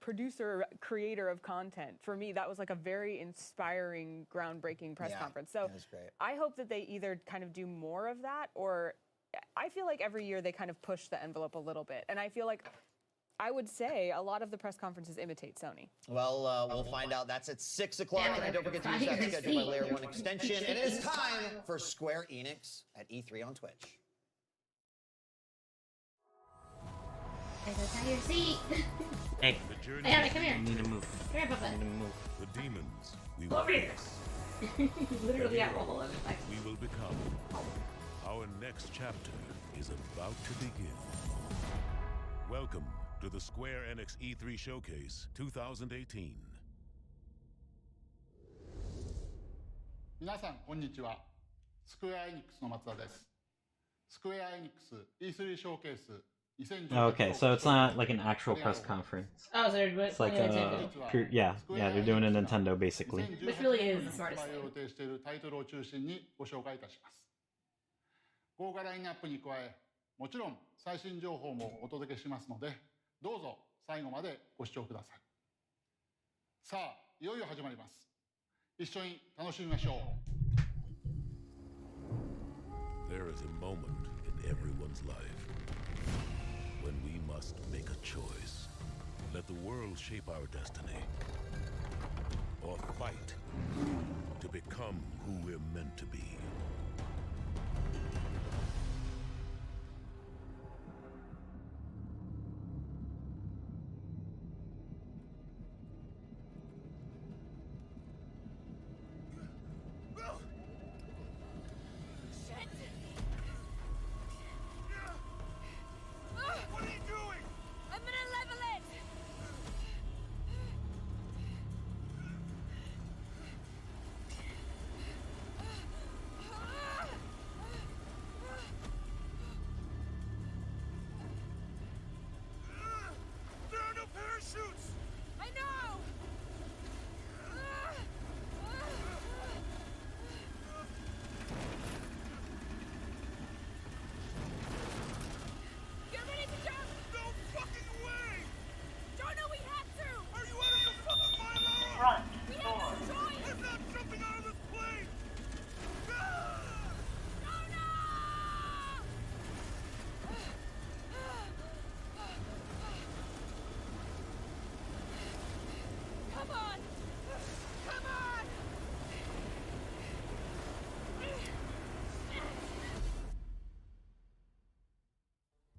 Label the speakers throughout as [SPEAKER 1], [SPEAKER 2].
[SPEAKER 1] producer, creator of content, for me, that was like a very inspiring, groundbreaking press conference. So I hope that they either kind of do more of that, or I feel like every year they kind of push the envelope a little bit. And I feel like, I would say a lot of the press conferences imitate Sony.
[SPEAKER 2] Well, we'll find out. That's at 6 o'clock. And don't forget to use that Schedule by Layer 1 extension. And it is time for Square Enix at E3 on Twitch.
[SPEAKER 3] I go down your seat.
[SPEAKER 4] Hey,
[SPEAKER 3] Ayana, come here.
[SPEAKER 4] I need to move.
[SPEAKER 3] Come here, Papa.
[SPEAKER 4] I need to move.
[SPEAKER 5] The demons we
[SPEAKER 3] Over here. Literally have a whole other life.
[SPEAKER 5] we will become. Our next chapter is about to begin. Welcome to the Square Enix E3 Showcase 2018.
[SPEAKER 6] 皆さんこんにちは。スクエアエニックスの松田です。スクエアエニックス E3 ショーケース
[SPEAKER 7] Okay, so it's not like an actual press conference.
[SPEAKER 3] Oh, so they're doing
[SPEAKER 7] It's like yeah, they're doing a Nintendo basically.
[SPEAKER 3] Which really is the smartest
[SPEAKER 6] 発売
[SPEAKER 3] thing.
[SPEAKER 6] を予定しているタイトルを中心にご紹介いたします。豪華ラインナップに加え、もちろん最新情報もお届けしますので、どうぞ最後までご視聴ください。さあ、いよいよ始まります。一緒に楽しみましょう。
[SPEAKER 5] There is a moment in everyone's life when we must make a choice. Let the world shape our destiny, or fight to become who we're meant to be.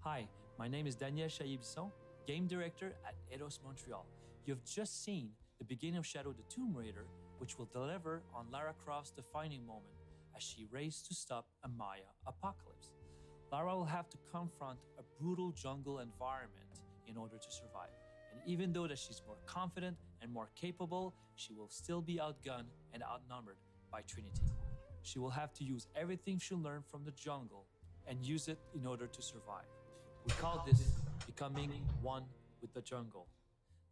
[SPEAKER 8] Hi, my name is Daniel Chaillé-Bisson, Game Director at Eidos Montreal. You've just seen the beginning of Shadow the Tomb Raider, which will deliver on Lara Croft's defining moment as she races to stop a Maya apocalypse. Lara will have to confront a brutal jungle environment in order to survive. And even though that she's more confident and more capable, she will still be outgunned and outnumbered by Trinity. She will have to use everything she learned from the jungle and use it in order to survive. We call this becoming one with the jungle.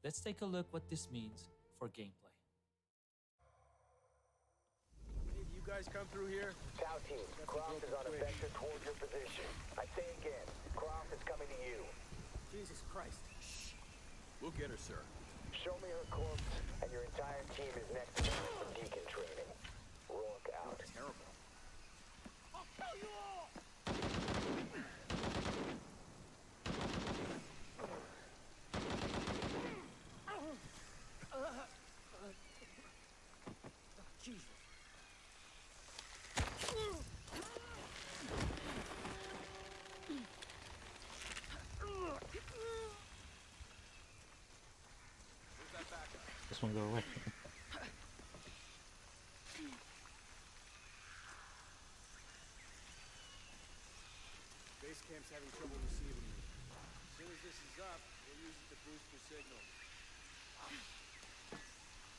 [SPEAKER 8] Let's take a look what this means for gameplay.
[SPEAKER 9] Any of you guys come through here?
[SPEAKER 10] South team, Croft is on a vector towards your position. I say again, Croft is coming to you.
[SPEAKER 9] Jesus Christ. Shh. We'll get her, sir.
[SPEAKER 10] Show me her corpse, and your entire team is next to her for deacon training. Rourke out.
[SPEAKER 9] Terrible.
[SPEAKER 10] I'll kill you all!
[SPEAKER 9] Jesus.
[SPEAKER 7] This one go away.
[SPEAKER 9] Base camp's having trouble receiving you. As soon as this is up, we'll use it to boost your signal.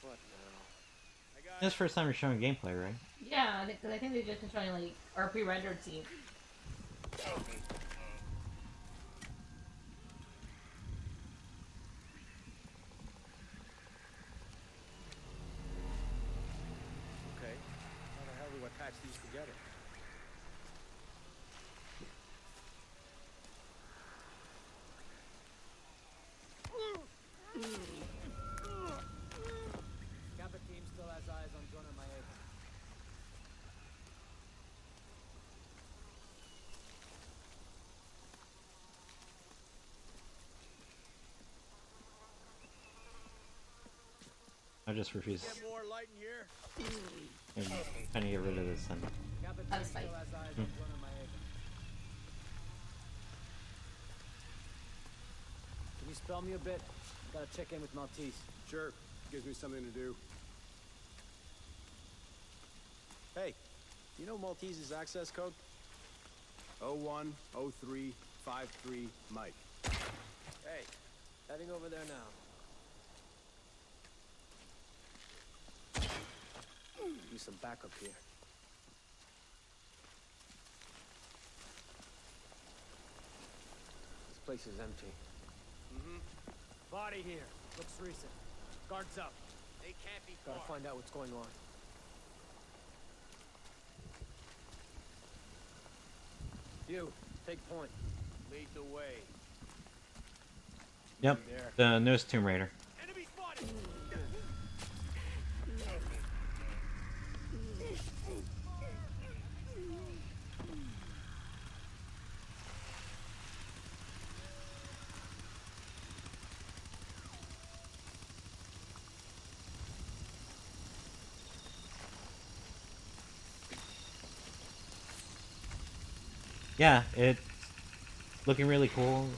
[SPEAKER 9] What now?
[SPEAKER 7] This is the first time you're showing gameplay, right?
[SPEAKER 3] Yeah, because I think they've just been showing like our pre-rendered scene.
[SPEAKER 9] Okay. How the hell do I patch these together?
[SPEAKER 7] I just refuse.
[SPEAKER 9] Get more light in here.
[SPEAKER 7] I'm trying to get rid of this then.
[SPEAKER 3] That was fine.
[SPEAKER 9] Can you spell me a bit? Gotta check in with Maltese. Sure. Gives me something to do. Hey, you know Maltese's access code? 010353 Mike. Hey, heading over there now. Need some backup here. This place is empty. Body here. Looks recent. Guards up. They can't be far. Gotta find out what's going on. You, take point. Lead the way.
[SPEAKER 7] Yep, the newest Tomb Raider.
[SPEAKER 9] Enemy spotted!
[SPEAKER 7] Yeah, it's looking really cool.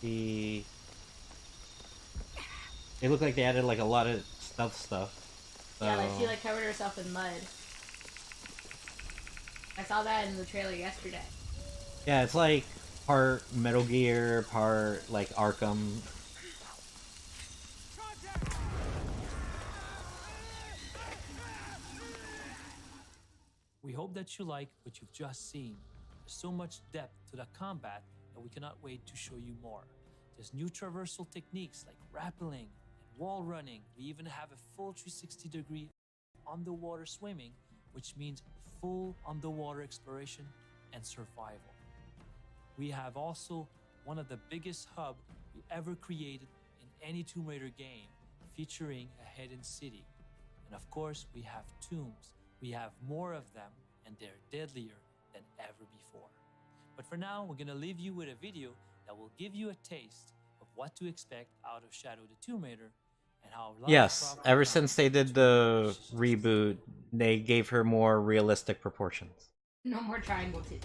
[SPEAKER 7] It looked like they added like a lot of stealth stuff. So...
[SPEAKER 3] Yeah, like she like covered herself in mud. I saw that in the trailer yesterday.
[SPEAKER 7] Yeah, it's like part Metal Gear, part like Arkham.
[SPEAKER 8] We hope that you like what you've just seen. There's so much depth to the combat that we cannot wait to show you more. There's new traversal techniques like rappelling and wall running. We even have a full 360-degree underwater swimming, which means full underwater exploration and survival. We have also one of the biggest hubs we ever created in any Tomb Raider game, featuring a hidden city. And of course, we have tombs. We have more of them, and they're deadlier than ever before. But for now, we're gonna leave you with a video that will give you a taste of what to expect out of Shadow the Tomb Raider and how Lara
[SPEAKER 7] Yes,
[SPEAKER 8] Croft
[SPEAKER 7] ever
[SPEAKER 8] becomes
[SPEAKER 7] since they did the reboot, they gave her more realistic proportions.
[SPEAKER 3] No more triangle teeth.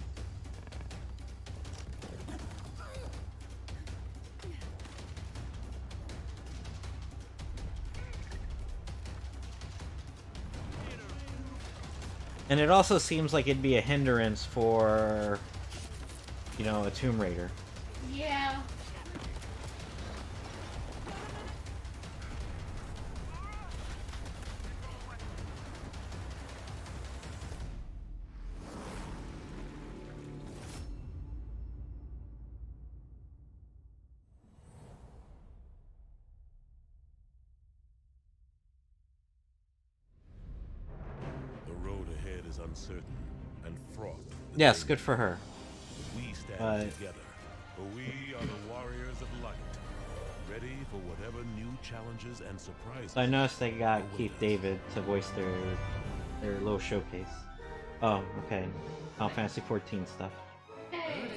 [SPEAKER 7] And it also seems like it'd be a hindrance for, you know, a Tomb Raider.
[SPEAKER 3] Yeah.
[SPEAKER 5] The road ahead is uncertain and fraught with
[SPEAKER 7] Yes,
[SPEAKER 5] danger.
[SPEAKER 7] good for her.
[SPEAKER 5] We stand together, for we are the warriors of light, ready for whatever new challenges and surprises.
[SPEAKER 7] So I noticed they got
[SPEAKER 5] await
[SPEAKER 7] Keith
[SPEAKER 5] us.
[SPEAKER 7] David to voice their little showcase. Oh, okay. Final Fantasy 14 stuff.
[SPEAKER 3] Hey.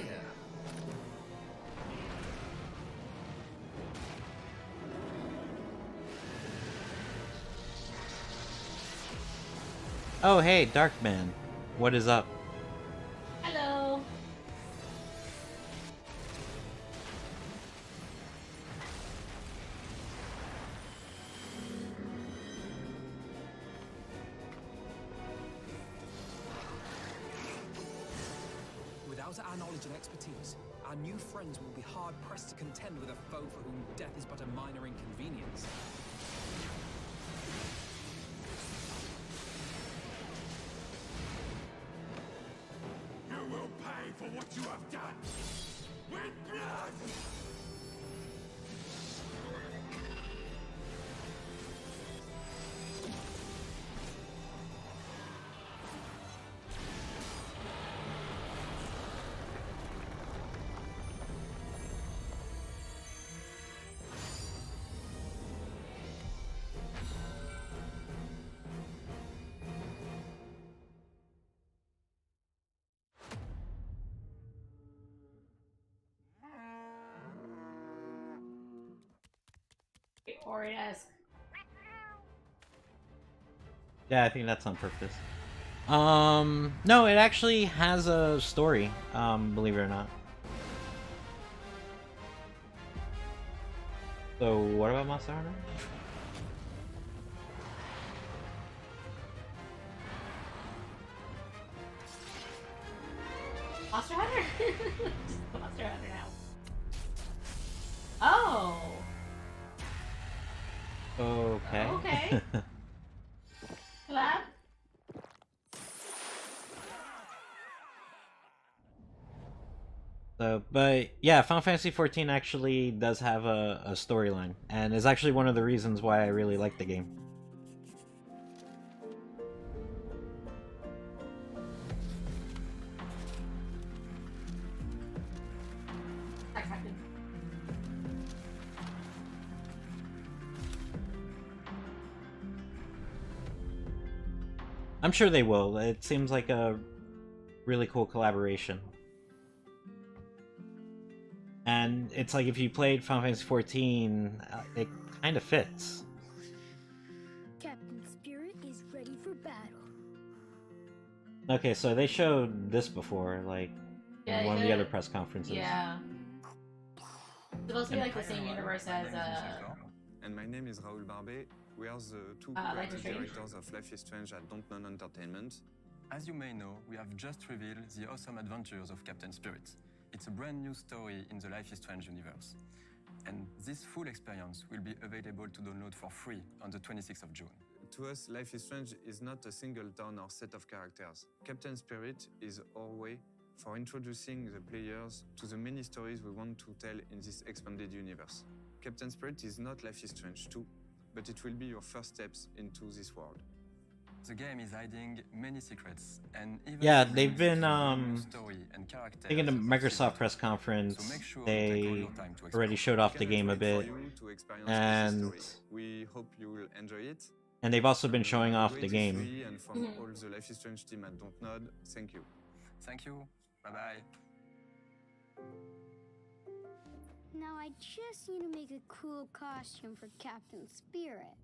[SPEAKER 7] Oh, hey, Darkman. What is up?
[SPEAKER 3] Hello.
[SPEAKER 4] Without our knowledge and expertise, our new friends will be hard-pressed to contend with a foe for whom death is but a minor inconvenience.
[SPEAKER 5] You will pay for what you have done with blood!
[SPEAKER 3] Horrid-esque.
[SPEAKER 7] Yeah, I think that's on purpose. No, it actually has a story, believe it or not. So, what about Monster Hunter?
[SPEAKER 3] Monster Hunter? Monster Hunter now. Oh!
[SPEAKER 7] Okay.
[SPEAKER 3] Okay. Collab?
[SPEAKER 7] So, but yeah, Final Fantasy XIV actually does have a storyline, and is actually one of the reasons why I really like the game. I'm sure they will. It seems like a really cool collaboration. And it's like if you played Final Fantasy XIV, it kind of fits.
[SPEAKER 11] Captain Spirit is ready for battle.
[SPEAKER 7] Okay, so they showed this before, like in one of the other press conferences.
[SPEAKER 3] Yeah. It's supposed to be like the same universe as
[SPEAKER 12] And my name is Raoul Barbet. We are the two creative directors of Life is Strange at Dontnod Entertainment.
[SPEAKER 13] As you may know, we have just revealed the awesome adventures of Captain Spirit. It's a brand new story in the Life is Strange universe. And this full experience will be available to download for free on the 26th of June.
[SPEAKER 12] To us, Life is Strange is not a single town or set of characters. Captain Spirit is our way for introducing the players to the many stories we want to tell in this expanded universe. Captain Spirit is not Life is Strange 2, but it will be your first steps into this world.
[SPEAKER 13] The game is hiding many secrets, and even
[SPEAKER 7] yeah, they've been
[SPEAKER 13] story and characters.
[SPEAKER 7] I think in the Microsoft press conference, so sure they already showed off the game a bit, and
[SPEAKER 12] we hope you will enjoy it.
[SPEAKER 7] And they've also been showing off the game.
[SPEAKER 12] And from all the Life is Strange team at Dontnod, thank you.
[SPEAKER 13] Thank you. Bye bye.
[SPEAKER 11] Now I just need to make a cool costume for Captain Spirit.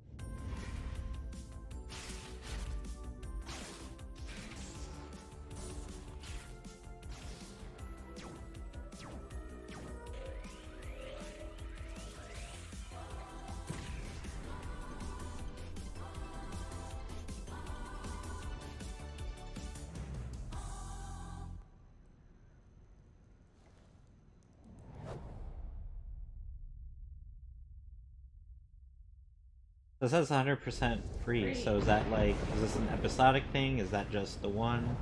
[SPEAKER 7] This says 100% free, so is that like, is this an episodic thing? Is that just the one?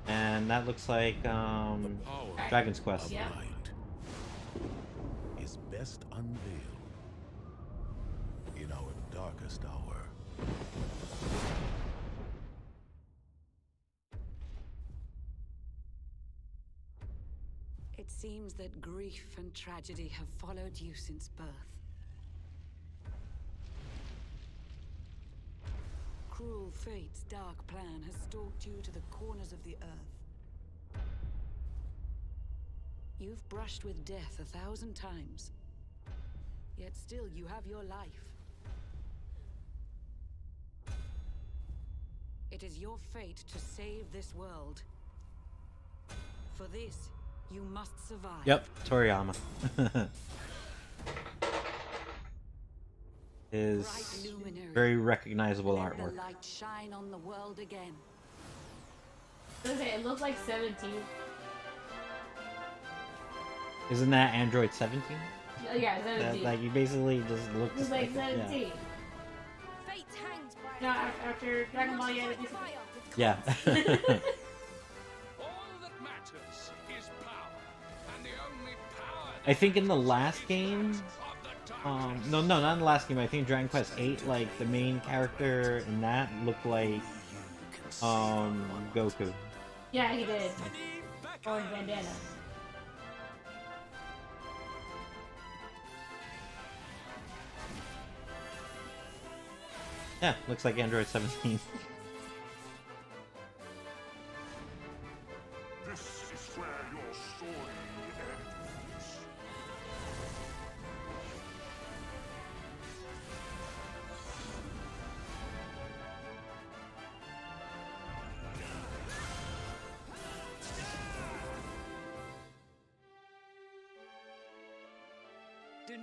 [SPEAKER 7] And that looks like, Dragon's Quest.
[SPEAKER 5] Yeah. Is best unveiled in our darkest hour.
[SPEAKER 14] It seems that grief and tragedy have followed you since birth. Cruel fate's dark plan has stalked you to the corners of the earth. You've brushed with death 1,000 times, yet still you have your life. It is your fate to save this world. For this, you must survive.
[SPEAKER 7] Yep, Toriyama. Is very recognizable artwork.
[SPEAKER 14] The light shine on the world again.
[SPEAKER 3] It looks like 17.
[SPEAKER 7] Isn't that Android 17?
[SPEAKER 3] Yeah, 17.
[SPEAKER 7] Like, you basically just look
[SPEAKER 3] It's like 17.
[SPEAKER 7] Yeah.
[SPEAKER 11] Fate hangs by
[SPEAKER 3] no, after Dragon Ball, you had to do something.
[SPEAKER 7] Yeah.
[SPEAKER 15] All that matters is power, and the only power
[SPEAKER 7] I think in the last game, no, not in the last game. I think Dragon Quest VIII, like the main character in that looked like, Goku.
[SPEAKER 3] Yeah, he did. Orange bandana.
[SPEAKER 7] Yeah, looks like Android 17.
[SPEAKER 16] This is where your story ends.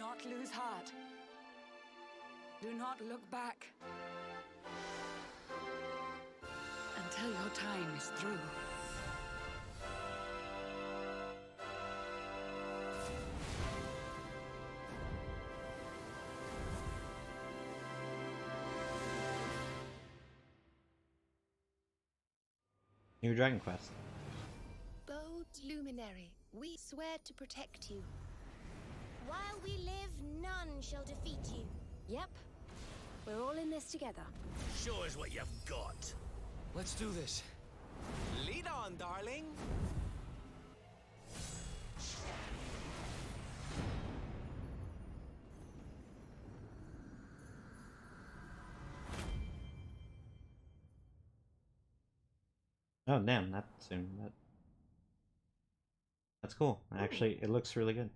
[SPEAKER 14] not lose heart. Do not look back. Until your time is through.
[SPEAKER 7] New Dragon Quest.
[SPEAKER 17] Bold luminary, we swear to protect you. While we live, none shall defeat you.
[SPEAKER 11] Yep. We're all in this together.
[SPEAKER 15] Show us what you've got.
[SPEAKER 9] Let's do this. Lead on, darling.
[SPEAKER 7] Oh damn, not soon. That's cool. Actually, it looks really good.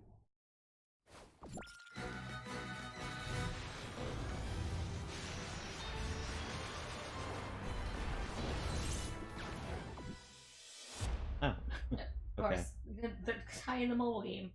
[SPEAKER 7] Oh,
[SPEAKER 3] Of
[SPEAKER 7] okay.
[SPEAKER 3] course, the tie in the mobile game.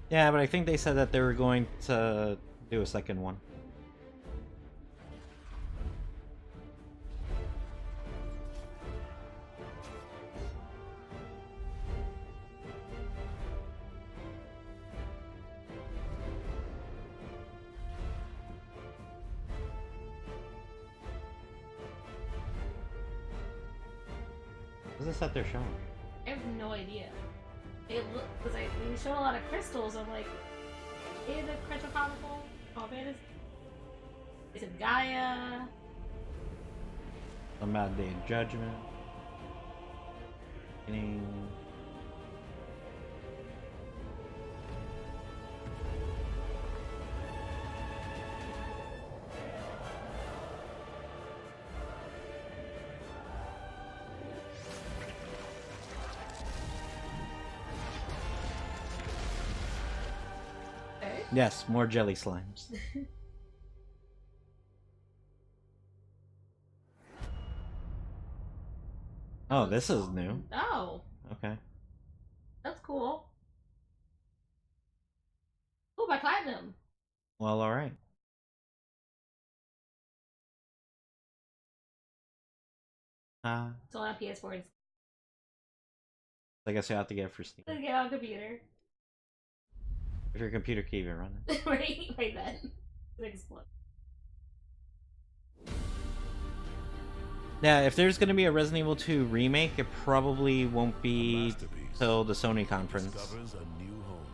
[SPEAKER 7] Yeah, but I think they said that they were going to do a second one. What is this that they're showing?
[SPEAKER 3] I have no idea. It look because we showed a lot of crystals. I'm like, is it crystal chronicle? Oh man, is it Gaia?
[SPEAKER 7] A Mad Day of Judgment. Any... Yes, more jelly slimes. Oh, this is new.
[SPEAKER 3] Oh,
[SPEAKER 7] Okay.
[SPEAKER 3] that's cool. Oh, by platinum.
[SPEAKER 7] Well, alright.
[SPEAKER 3] It's on PS4.
[SPEAKER 7] I guess you have to get it for Steam.
[SPEAKER 3] Let's get on computer.
[SPEAKER 7] If your computer can even run it.
[SPEAKER 3] right then. Explode.
[SPEAKER 7] Yeah, if there's gonna be a Resident Evil 2 remake, it probably won't be till the Sony conference.
[SPEAKER 5] Discovers a new home.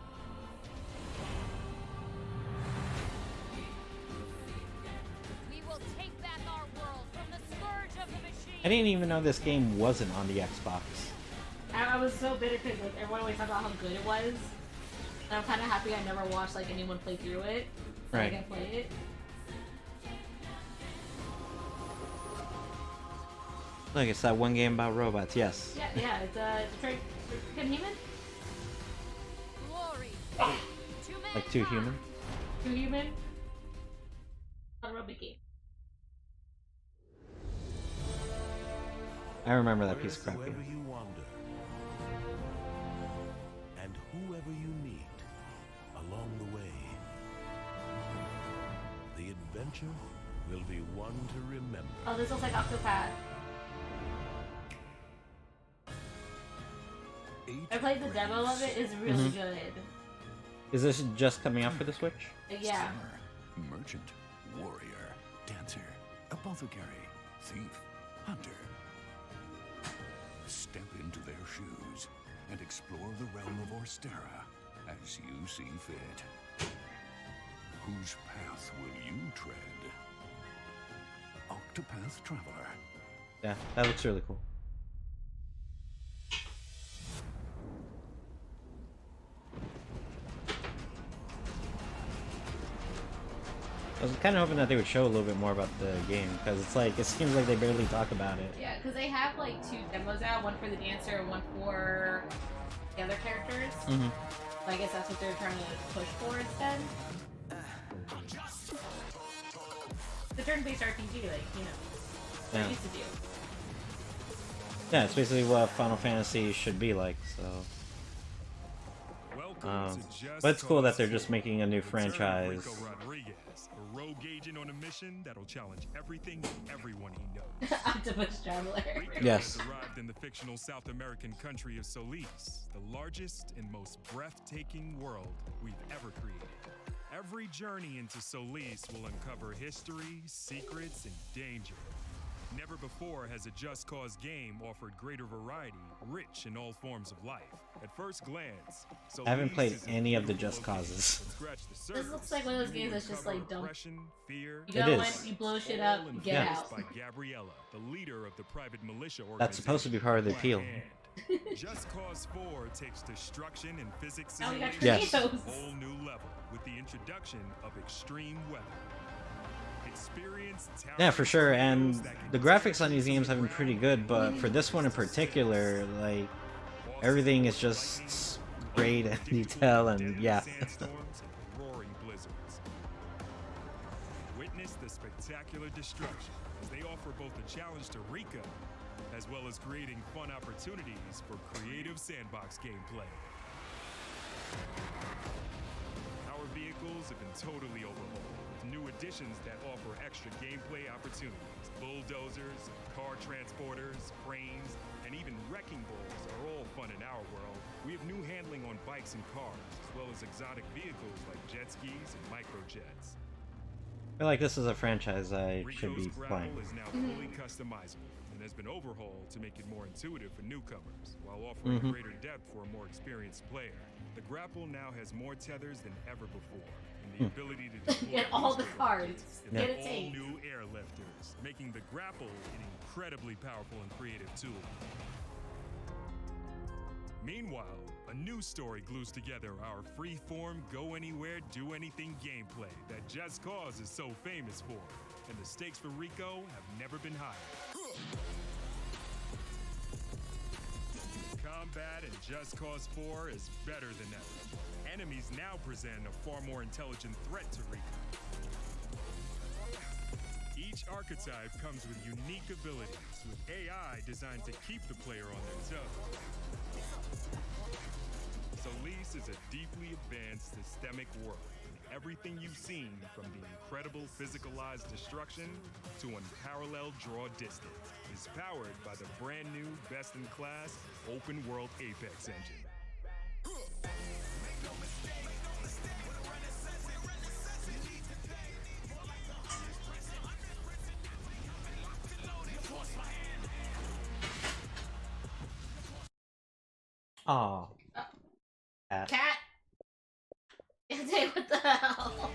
[SPEAKER 11] We will take back our world from the scourge of the machine.
[SPEAKER 7] I didn't even know this game wasn't on the Xbox.
[SPEAKER 3] I was so bitter because like, everyone always talked about how good it was. And I'm kind of happy I never watched like anyone play through it. So I
[SPEAKER 7] Right.
[SPEAKER 3] can play it.
[SPEAKER 7] Look, it's that one game about robots, yes.
[SPEAKER 3] Yeah, it's Detroit Become Human?
[SPEAKER 11] Glory.
[SPEAKER 7] Like 2 Human.
[SPEAKER 3] 2 Human? Not a real big game.
[SPEAKER 7] I remember that piece of crap
[SPEAKER 5] Wherever
[SPEAKER 7] game.
[SPEAKER 5] you wander, and whoever you meet along the way, the adventure will be one to remember.
[SPEAKER 3] Oh, this looks like Octopath. I played the demo of it. It's really
[SPEAKER 7] Mhm.
[SPEAKER 3] good.
[SPEAKER 7] Is this just coming out for the Switch?
[SPEAKER 3] Yeah.
[SPEAKER 15] Merchant, warrior, dancer, apothecary, thief, hunter. Step into their shoes and explore the realm of Orstera as you see fit. Whose path will you tread? Octopath Traveler.
[SPEAKER 7] Yeah, that looks really cool. I was kind of hoping that they would show a little bit more about the game, because it's like, it seems like they barely talk about it.
[SPEAKER 3] Yeah, because they have like 2 demos out, one for the dancer and one for the other characters.
[SPEAKER 7] Mm-hmm.
[SPEAKER 3] So I guess that's what they're trying to push for instead. The turn-based RPG, like, you know, what it used to do.
[SPEAKER 7] Yeah, it's basically what Final Fantasy should be like, so... but it's cool that they're just making a new franchise.
[SPEAKER 18] A rogue agent on a mission that'll challenge everything and everyone he knows.
[SPEAKER 3] Octopus Traveler.
[SPEAKER 7] Yes.
[SPEAKER 18] Has arrived in the fictional South American country of Solis, the largest and most breathtaking world we've ever created. Every journey into Solis will uncover history, secrets, and danger. Never before has a Just Cause game offered greater variety, rich in all forms of life. At first glance,
[SPEAKER 7] I haven't played any of the Just Causes.
[SPEAKER 3] This looks like one of those games that's just like dumb.
[SPEAKER 18] Fear,
[SPEAKER 3] You go in, you blow shit up, you get out.
[SPEAKER 18] By Gabriella, the leader of the private militia organization.
[SPEAKER 7] That's supposed to be part of the appeal.
[SPEAKER 18] Just Cause 4 takes destruction and physics
[SPEAKER 3] Oh, we got
[SPEAKER 7] yes.
[SPEAKER 18] to a whole new level with the introduction of extreme weather.
[SPEAKER 7] Yeah, for sure, and the graphics on these games have been pretty good, but for this one in particular, like, everything is just great in detail, and yeah.
[SPEAKER 18] Witness the spectacular destruction as they offer both a challenge to Rico, as well as creating fun opportunities for creative sandbox gameplay. Our vehicles have been totally overhauled. New additions that offer extra gameplay opportunities. Bulldozers, car transporters, cranes, and even wrecking balls are all fun in our world. We have new handling on bikes and cars, as well as exotic vehicles like jet skis and microjets.
[SPEAKER 7] I feel like this is a franchise I should be playing.
[SPEAKER 18] Is now fully customizable and has been overhauled to make it more intuitive for newcomers, while offering greater depth for a more experienced player. The grapple now has more tethers than ever before, and the ability to deploy
[SPEAKER 3] get all the cards, get a
[SPEAKER 18] all
[SPEAKER 3] tape.
[SPEAKER 18] new airlifters, making the grapple an incredibly powerful and creative tool. Meanwhile, a new story glues together our free-form, go-anywhere, do-anything gameplay that Just Cause is so famous for, and the stakes for Rico have never been higher. Combat in Just Cause 4 is better than ever. Enemies now present a far more intelligent threat to Rico. Each archetype comes with unique abilities, with AI designed to keep the player on their toes. Solis is a deeply advanced systemic world. Everything you've seen, from the incredible physicalized destruction to unparalleled draw distance, is powered by the brand new, best-in-class, open-world Apex engine.
[SPEAKER 7] Aw.
[SPEAKER 3] Cat? Dante, what the hell?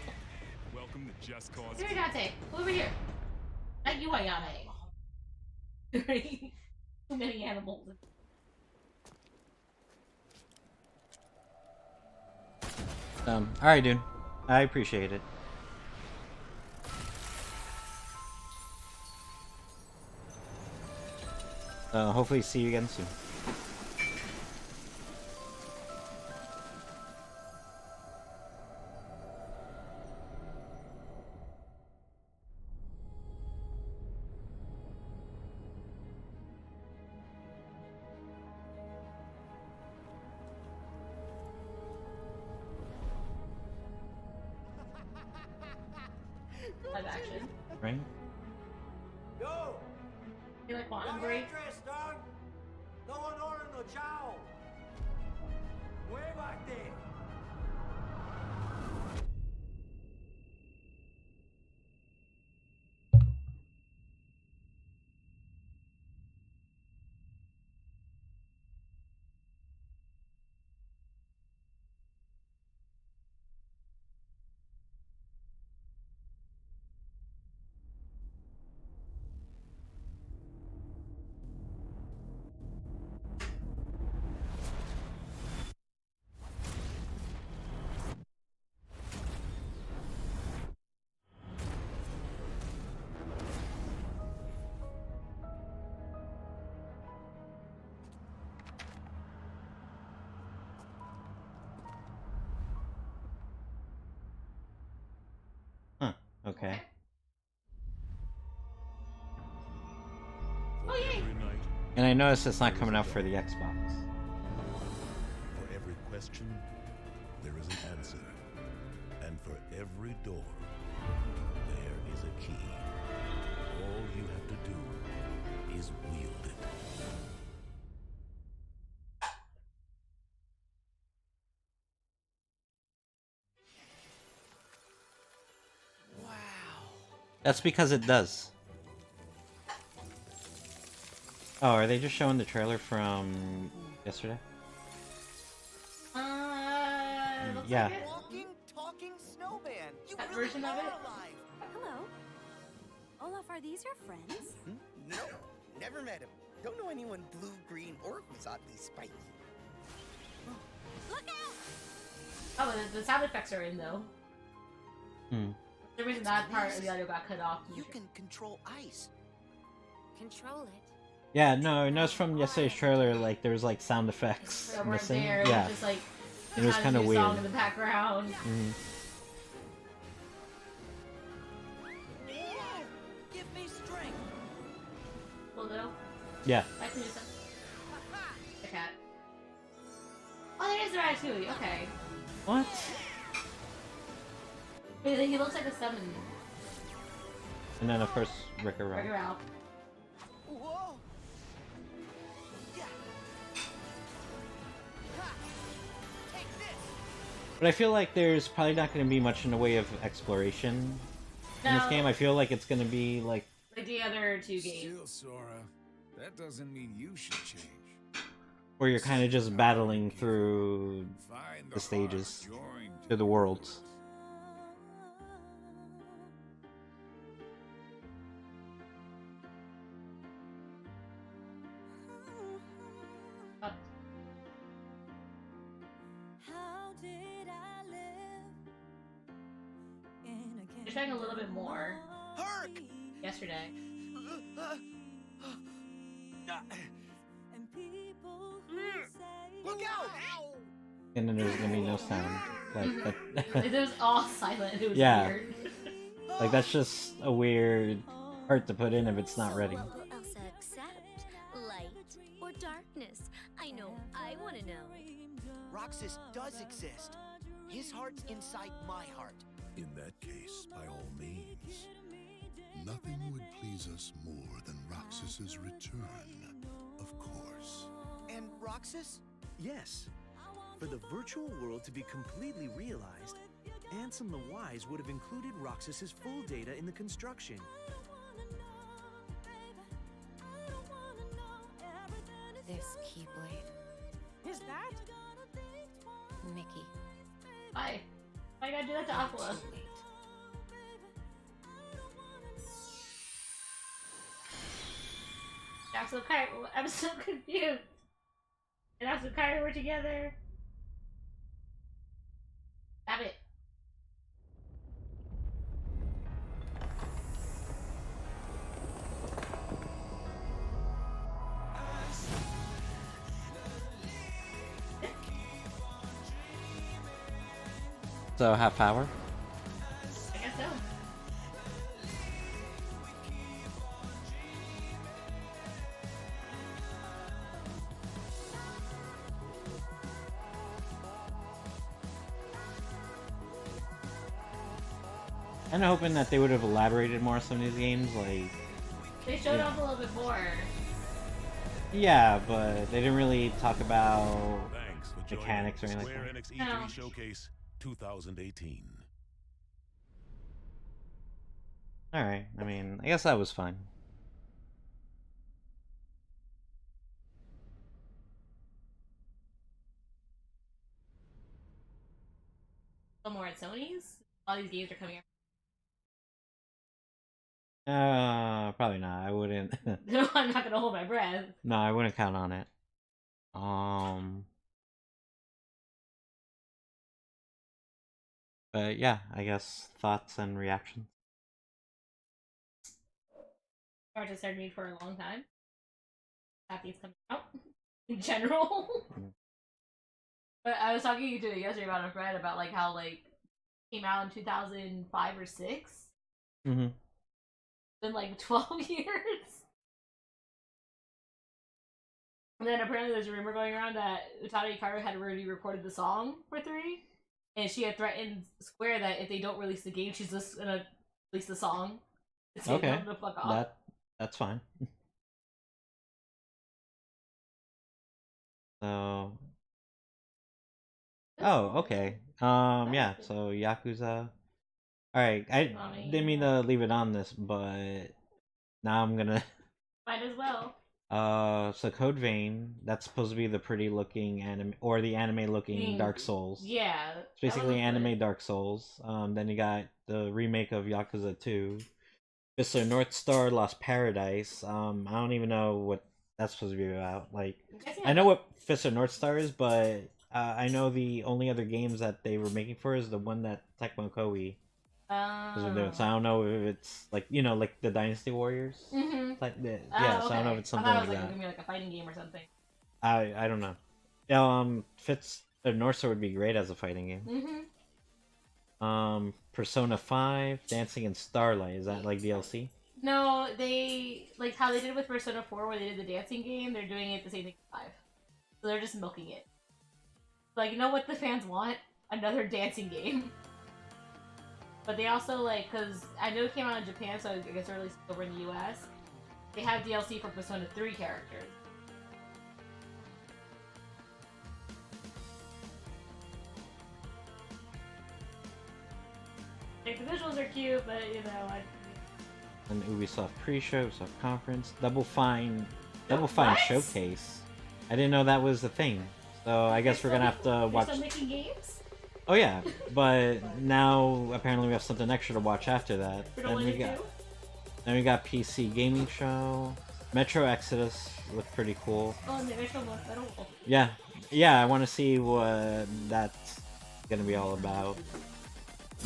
[SPEAKER 18] Welcome to Just Cause.
[SPEAKER 3] Here, Dante. Over here. Not you, Ayane. Too many animals.
[SPEAKER 7] Alright, dude. I appreciate it. Hopefully see you again soon.
[SPEAKER 3] Live action.
[SPEAKER 7] Right?
[SPEAKER 9] Yo!
[SPEAKER 3] You like Quantum Break?
[SPEAKER 9] dog? No one ordered no chow. Way back there.
[SPEAKER 7] Okay.
[SPEAKER 3] Oh yay!
[SPEAKER 7] And I noticed it's not coming out for the Xbox.
[SPEAKER 5] For every question, there is an answer. And for every door, there is a key. All you have to do is wield it.
[SPEAKER 7] That's because it does. Oh, are they just showing the trailer from yesterday?
[SPEAKER 3] Looks
[SPEAKER 7] Yeah.
[SPEAKER 3] like it.
[SPEAKER 19] Walking, talking snowman. You
[SPEAKER 3] That
[SPEAKER 19] really
[SPEAKER 3] version of
[SPEAKER 19] are
[SPEAKER 3] it?
[SPEAKER 19] alive.
[SPEAKER 20] Hello. Olaf, are these your friends?
[SPEAKER 19] No, never met him. Don't know anyone blue, green, or who's oddly spiky.
[SPEAKER 20] Look out!
[SPEAKER 3] Oh, the sound effects are in though.
[SPEAKER 7] Hmm.
[SPEAKER 3] For some reason that part of the audio got cut off.
[SPEAKER 19] You can control ice.
[SPEAKER 20] Control it.
[SPEAKER 7] Yeah, no, I noticed from yesterday's trailer, like, there was, like, sound effects
[SPEAKER 3] They weren't
[SPEAKER 7] missing.
[SPEAKER 3] there. It
[SPEAKER 7] Yeah.
[SPEAKER 3] was just like
[SPEAKER 7] It was kind of
[SPEAKER 3] new
[SPEAKER 7] weird.
[SPEAKER 3] song in the background.
[SPEAKER 7] Mhm.
[SPEAKER 19] Give me strength.
[SPEAKER 3] Well, though.
[SPEAKER 7] Yeah.
[SPEAKER 3] I can do something. The cat. Oh, there is the Ratatouille. Okay.
[SPEAKER 7] What?
[SPEAKER 3] He looks like a summon.
[SPEAKER 7] And then, of course, Ricker Ralph.
[SPEAKER 3] Rick Ralph.
[SPEAKER 19] Whoa. Yeah. Ha. Take this.
[SPEAKER 7] But I feel like there's probably not going to be much in the way of exploration in this
[SPEAKER 3] No.
[SPEAKER 7] game. I feel like it's going to be, like...
[SPEAKER 3] Like the other two games.
[SPEAKER 15] Still, Sora, that doesn't mean you should change.
[SPEAKER 7] where you're kind of just battling through the stages, through the worlds.
[SPEAKER 3] They're showing a little bit more.
[SPEAKER 19] Hark!
[SPEAKER 3] Yesterday.
[SPEAKER 19] Look out!
[SPEAKER 7] And then there's gonna be no sound. Like that.
[SPEAKER 3] It was all silent. It was
[SPEAKER 7] Yeah.
[SPEAKER 3] weird.
[SPEAKER 7] Like that's just a weird part to put in if it's not ready.
[SPEAKER 11] What will Elsa accept? Light or darkness? I know, I want to know.
[SPEAKER 19] Roxas does exist. His heart's inside my heart.
[SPEAKER 21] In that case, by all means. Nothing would please us more than Roxas's return, of course.
[SPEAKER 19] And Roxas?
[SPEAKER 22] Yes. For the virtual world to be completely realized, Ansem the Wise would have included Roxas's full data in the construction.
[SPEAKER 17] This Keyblade.
[SPEAKER 20] Is that?
[SPEAKER 17] Mickey.
[SPEAKER 3] Why? Why you gotta do that to Aqua? Axel and Kyrie, I'm so confused. And Axel and Kyrie were together. Stop it.
[SPEAKER 7] So half hour.
[SPEAKER 3] I guess so.
[SPEAKER 7] I'm hoping that they would have elaborated more on some of these games, like
[SPEAKER 3] They showed
[SPEAKER 7] yeah.
[SPEAKER 3] off a little bit more.
[SPEAKER 7] Yeah, but they didn't really talk about
[SPEAKER 5] Thanks for joining
[SPEAKER 7] mechanics or anything
[SPEAKER 5] Square
[SPEAKER 7] like that.
[SPEAKER 5] Enix E3
[SPEAKER 3] No.
[SPEAKER 5] Showcase 2018.
[SPEAKER 7] Alright, I mean, I guess that was fun.
[SPEAKER 3] A little more at Sony's. All these games are coming
[SPEAKER 7] Probably not. I wouldn't.
[SPEAKER 3] out. I'm not gonna hold my breath.
[SPEAKER 7] No, I wouldn't count on it. But yeah, I guess thoughts and reactions.
[SPEAKER 3] Or just started me for a long time. Happy it's coming out. In general. But I was talking to you yesterday about a friend about like how like came out in 2005 or 6.
[SPEAKER 7] Mm-hmm.
[SPEAKER 3] Been like 12 years. And then apparently there's a rumor going around that Utada Hikaru had already recorded the song for 3, and she had threatened Square that if they don't release the game, she's just gonna release the song.
[SPEAKER 7] Okay,
[SPEAKER 3] The fuck off.
[SPEAKER 7] that's fine. So, oh, okay. Yeah. So Yakuza. All right, I didn't mean to leave it on this, but now I'm gonna.
[SPEAKER 3] Might as well.
[SPEAKER 7] So Code Vein, that's supposed to be the pretty looking anime or the anime looking Dark Souls.
[SPEAKER 3] Yeah.
[SPEAKER 7] It's basically anime Dark Souls. Then you got the remake of Yakuza 2. Mr. North Star Lost Paradise. I don't even know what that's supposed to be about. Like, I know what Fist of North Star is, but I know the only other games that they were making for is the one that Tecmo Koei was doing. So I don't know if it's like like the Dynasty Warriors.
[SPEAKER 3] Mm-hmm.
[SPEAKER 7] Like
[SPEAKER 3] Okay.
[SPEAKER 7] so I don't know if it's something
[SPEAKER 3] I thought
[SPEAKER 7] like
[SPEAKER 3] it was
[SPEAKER 7] that.
[SPEAKER 3] gonna be like a fighting game or something.
[SPEAKER 7] I don't know. Fist of North Star would be great as a fighting game.
[SPEAKER 3] Mm-hmm.
[SPEAKER 7] Persona 5, Dancing in Starlight. Is that like DLC?
[SPEAKER 3] No, they like how they did with Persona 4 where they did the dancing game, they're doing it the same thing with 5. So they're just milking it. Like, you know what the fans want? Another dancing game. But they also like, cause I know it came out in Japan, so I guess they're released over in the US. They have DLC for Persona 3 characters. Like, the visuals are cute, but you know,
[SPEAKER 7] An Ubisoft pre-show, Ubisoft conference, Double Fine
[SPEAKER 3] What?
[SPEAKER 7] showcase. I didn't know that was a thing. So I guess we're gonna have to watch.
[SPEAKER 3] They're still making games?
[SPEAKER 7] Oh yeah, but now apparently we have something extra to watch after that. Then we got PC gaming show, Metro Exodus looked pretty cool.
[SPEAKER 3] Oh, and the Metro Metal.
[SPEAKER 7] Yeah, I want to see what that's gonna be all about.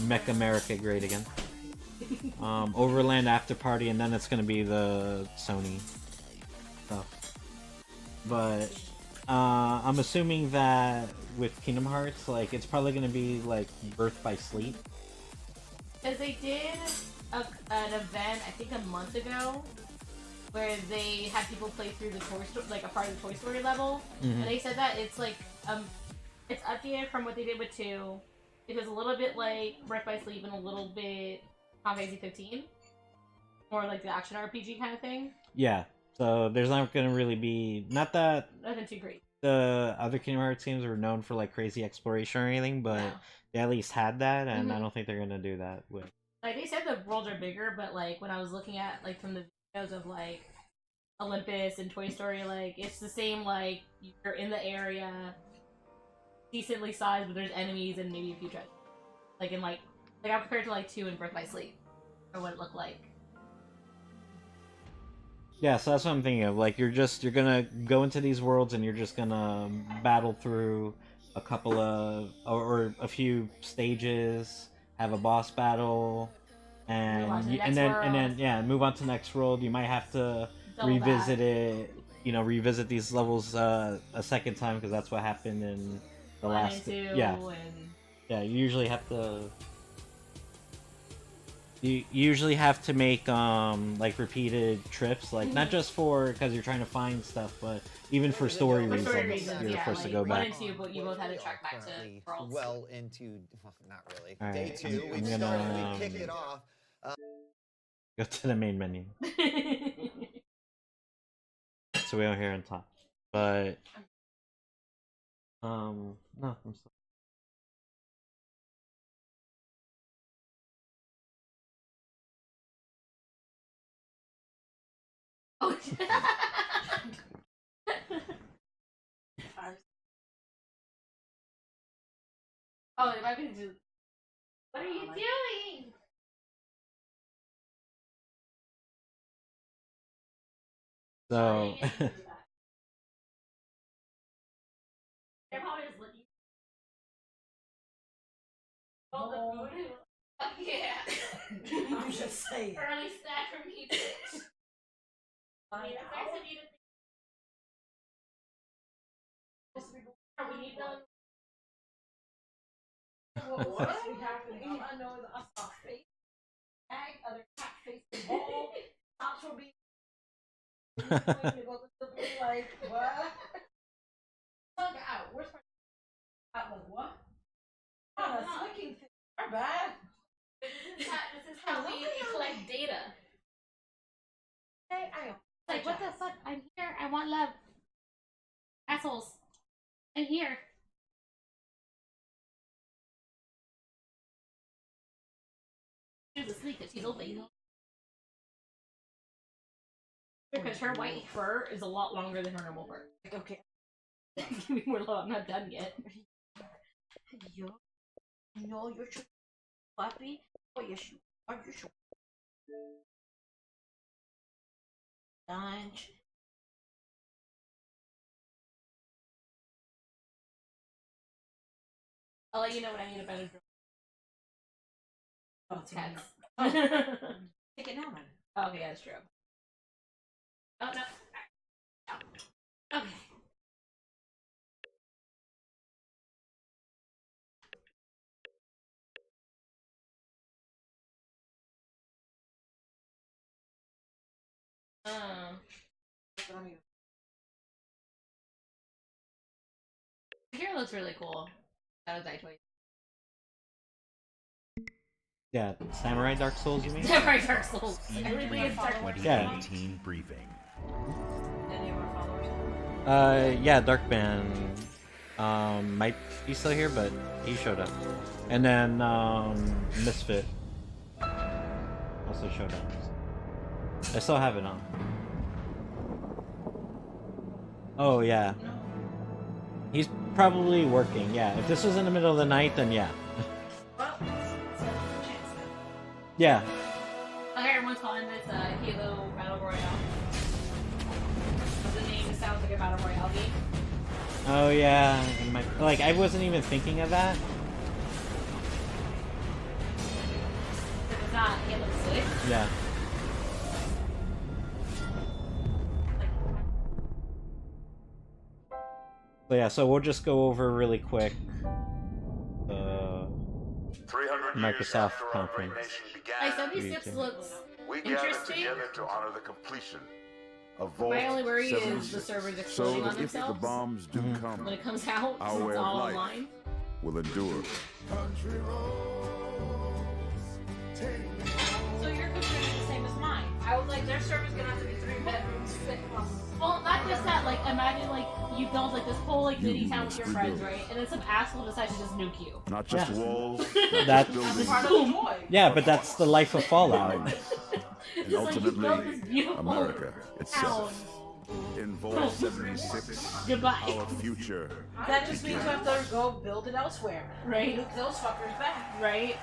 [SPEAKER 7] Mech America great again. Overland After Party, and then it's gonna be the Sony stuff. But I'm assuming that with Kingdom Hearts, like it's probably gonna be like Birth by Sleep.
[SPEAKER 3] Because they did an event, I think a month ago, where they had people play through the Toy Story, like a part of the Toy Story level, and they said that it's like it's updated from what they did with 2. It was a little bit like Birth by Sleep and a little bit Final Fantasy 15, more like the action RPG kind of thing.
[SPEAKER 7] Yeah, so there's not gonna really be nothing
[SPEAKER 3] too great.
[SPEAKER 7] The other Kingdom Hearts games were known for like crazy exploration or anything, but they at least had that, and I don't think they're gonna do that with.
[SPEAKER 3] Like they said, the worlds are bigger, but like when I was looking at like from the videos of like Olympus and Toy Story, like it's the same. Like you're in the area, decently sized, but there's enemies and maybe a few treasures. Like in like I compared to like 2 in Birth by Sleep, or what it looked like.
[SPEAKER 7] Yeah, so that's what I'm thinking of. Like you're gonna go into these worlds and you're just gonna battle through a couple of or a few stages, have a boss battle, and then move on to the next world. You might have to revisit it. Revisit these levels a second time because that's what happened in the last. Yeah, you usually have to. You usually have to make like repeated trips, like not just because you're trying to find stuff, but even for story reasons. You're forced to go back.
[SPEAKER 3] 1 and 2, but you both had to track back to worlds.
[SPEAKER 1] Well into, not really.
[SPEAKER 7] All
[SPEAKER 1] Day
[SPEAKER 7] right,
[SPEAKER 1] 2,
[SPEAKER 7] I'm
[SPEAKER 1] we
[SPEAKER 7] gonna
[SPEAKER 1] kicked it off.
[SPEAKER 7] Go to the main menu, so we don't hear and talk. But no, I'm sorry.
[SPEAKER 3] Oh, oh, it might be just. What are you doing?
[SPEAKER 7] So.
[SPEAKER 3] They're probably just looking. Oh, the food. Yeah.
[SPEAKER 2] I'm just saying.
[SPEAKER 3] Early snack from me, bitch. I mean, it's nice of you to think. We need them. What? I know I saw face. Other Like what? Out. Where's my out? Like what? Oh, that's looking thing. Are bad. This is how we collect data. Hey, like what the fuck? I'm here. I want love. Assholes. I'm here. She's asleep because she's open. Because her white fur is a lot longer than her normal fur. Okay. Give me more love. I'm not done yet. You know you're puppy. Oh yes, you are. You sure? Lunch. I'll let you know when I need a better drink. Oh, it's cats. Oh. Take it now, man. Oh, okay, that's true. Oh, no. Okay. Here looks really cool. That was actually.
[SPEAKER 7] Yeah, Samurai Dark Souls, you mean?
[SPEAKER 3] Samurai Dark Souls. Everything is Dark Souls.
[SPEAKER 2] 2018 briefing.
[SPEAKER 3] Any of our followers?
[SPEAKER 7] Yeah, Darkman might be still here, but he showed up. And then Misfit also showed up. I still have it on. Oh yeah. He's probably working, yeah. If this was in the middle of the night, then yeah. Yeah.
[SPEAKER 3] Okay, everyone's calling this Halo Battle Royale. The name sounds like a Battle Royale game.
[SPEAKER 7] Oh yeah. Like, I wasn't even thinking of that.
[SPEAKER 3] It's not Halo 6.
[SPEAKER 7] Yeah. So yeah, so we'll just go over really quick Microsoft conference.
[SPEAKER 3] Like, some of these tips looks interesting.
[SPEAKER 16] To honor the completion of
[SPEAKER 3] My only worry is the servers exploding on
[SPEAKER 16] if the
[SPEAKER 3] themselves
[SPEAKER 16] bombs do come,
[SPEAKER 3] when it comes out.
[SPEAKER 16] our
[SPEAKER 3] Since
[SPEAKER 16] way
[SPEAKER 3] it's
[SPEAKER 16] of
[SPEAKER 3] all
[SPEAKER 16] life
[SPEAKER 3] online.
[SPEAKER 16] will endure.
[SPEAKER 3] So your concern is the same as mine. I was like, their server's gonna have to be 3 bedrooms. Well, not just that. Like, imagine like you build like this whole like mini town with your friends, right? And then some asshole decides to just nuke you.
[SPEAKER 16] Not just walls,
[SPEAKER 7] That's
[SPEAKER 3] part of the joy.
[SPEAKER 7] yeah, but that's the life of Fallout.
[SPEAKER 16] And ultimately, America itself. In Vault 76,
[SPEAKER 3] Goodbye.
[SPEAKER 16] our future.
[SPEAKER 6] That just means we have to go build it elsewhere.
[SPEAKER 3] Right.
[SPEAKER 6] Nuke those fuckers back.
[SPEAKER 3] Right.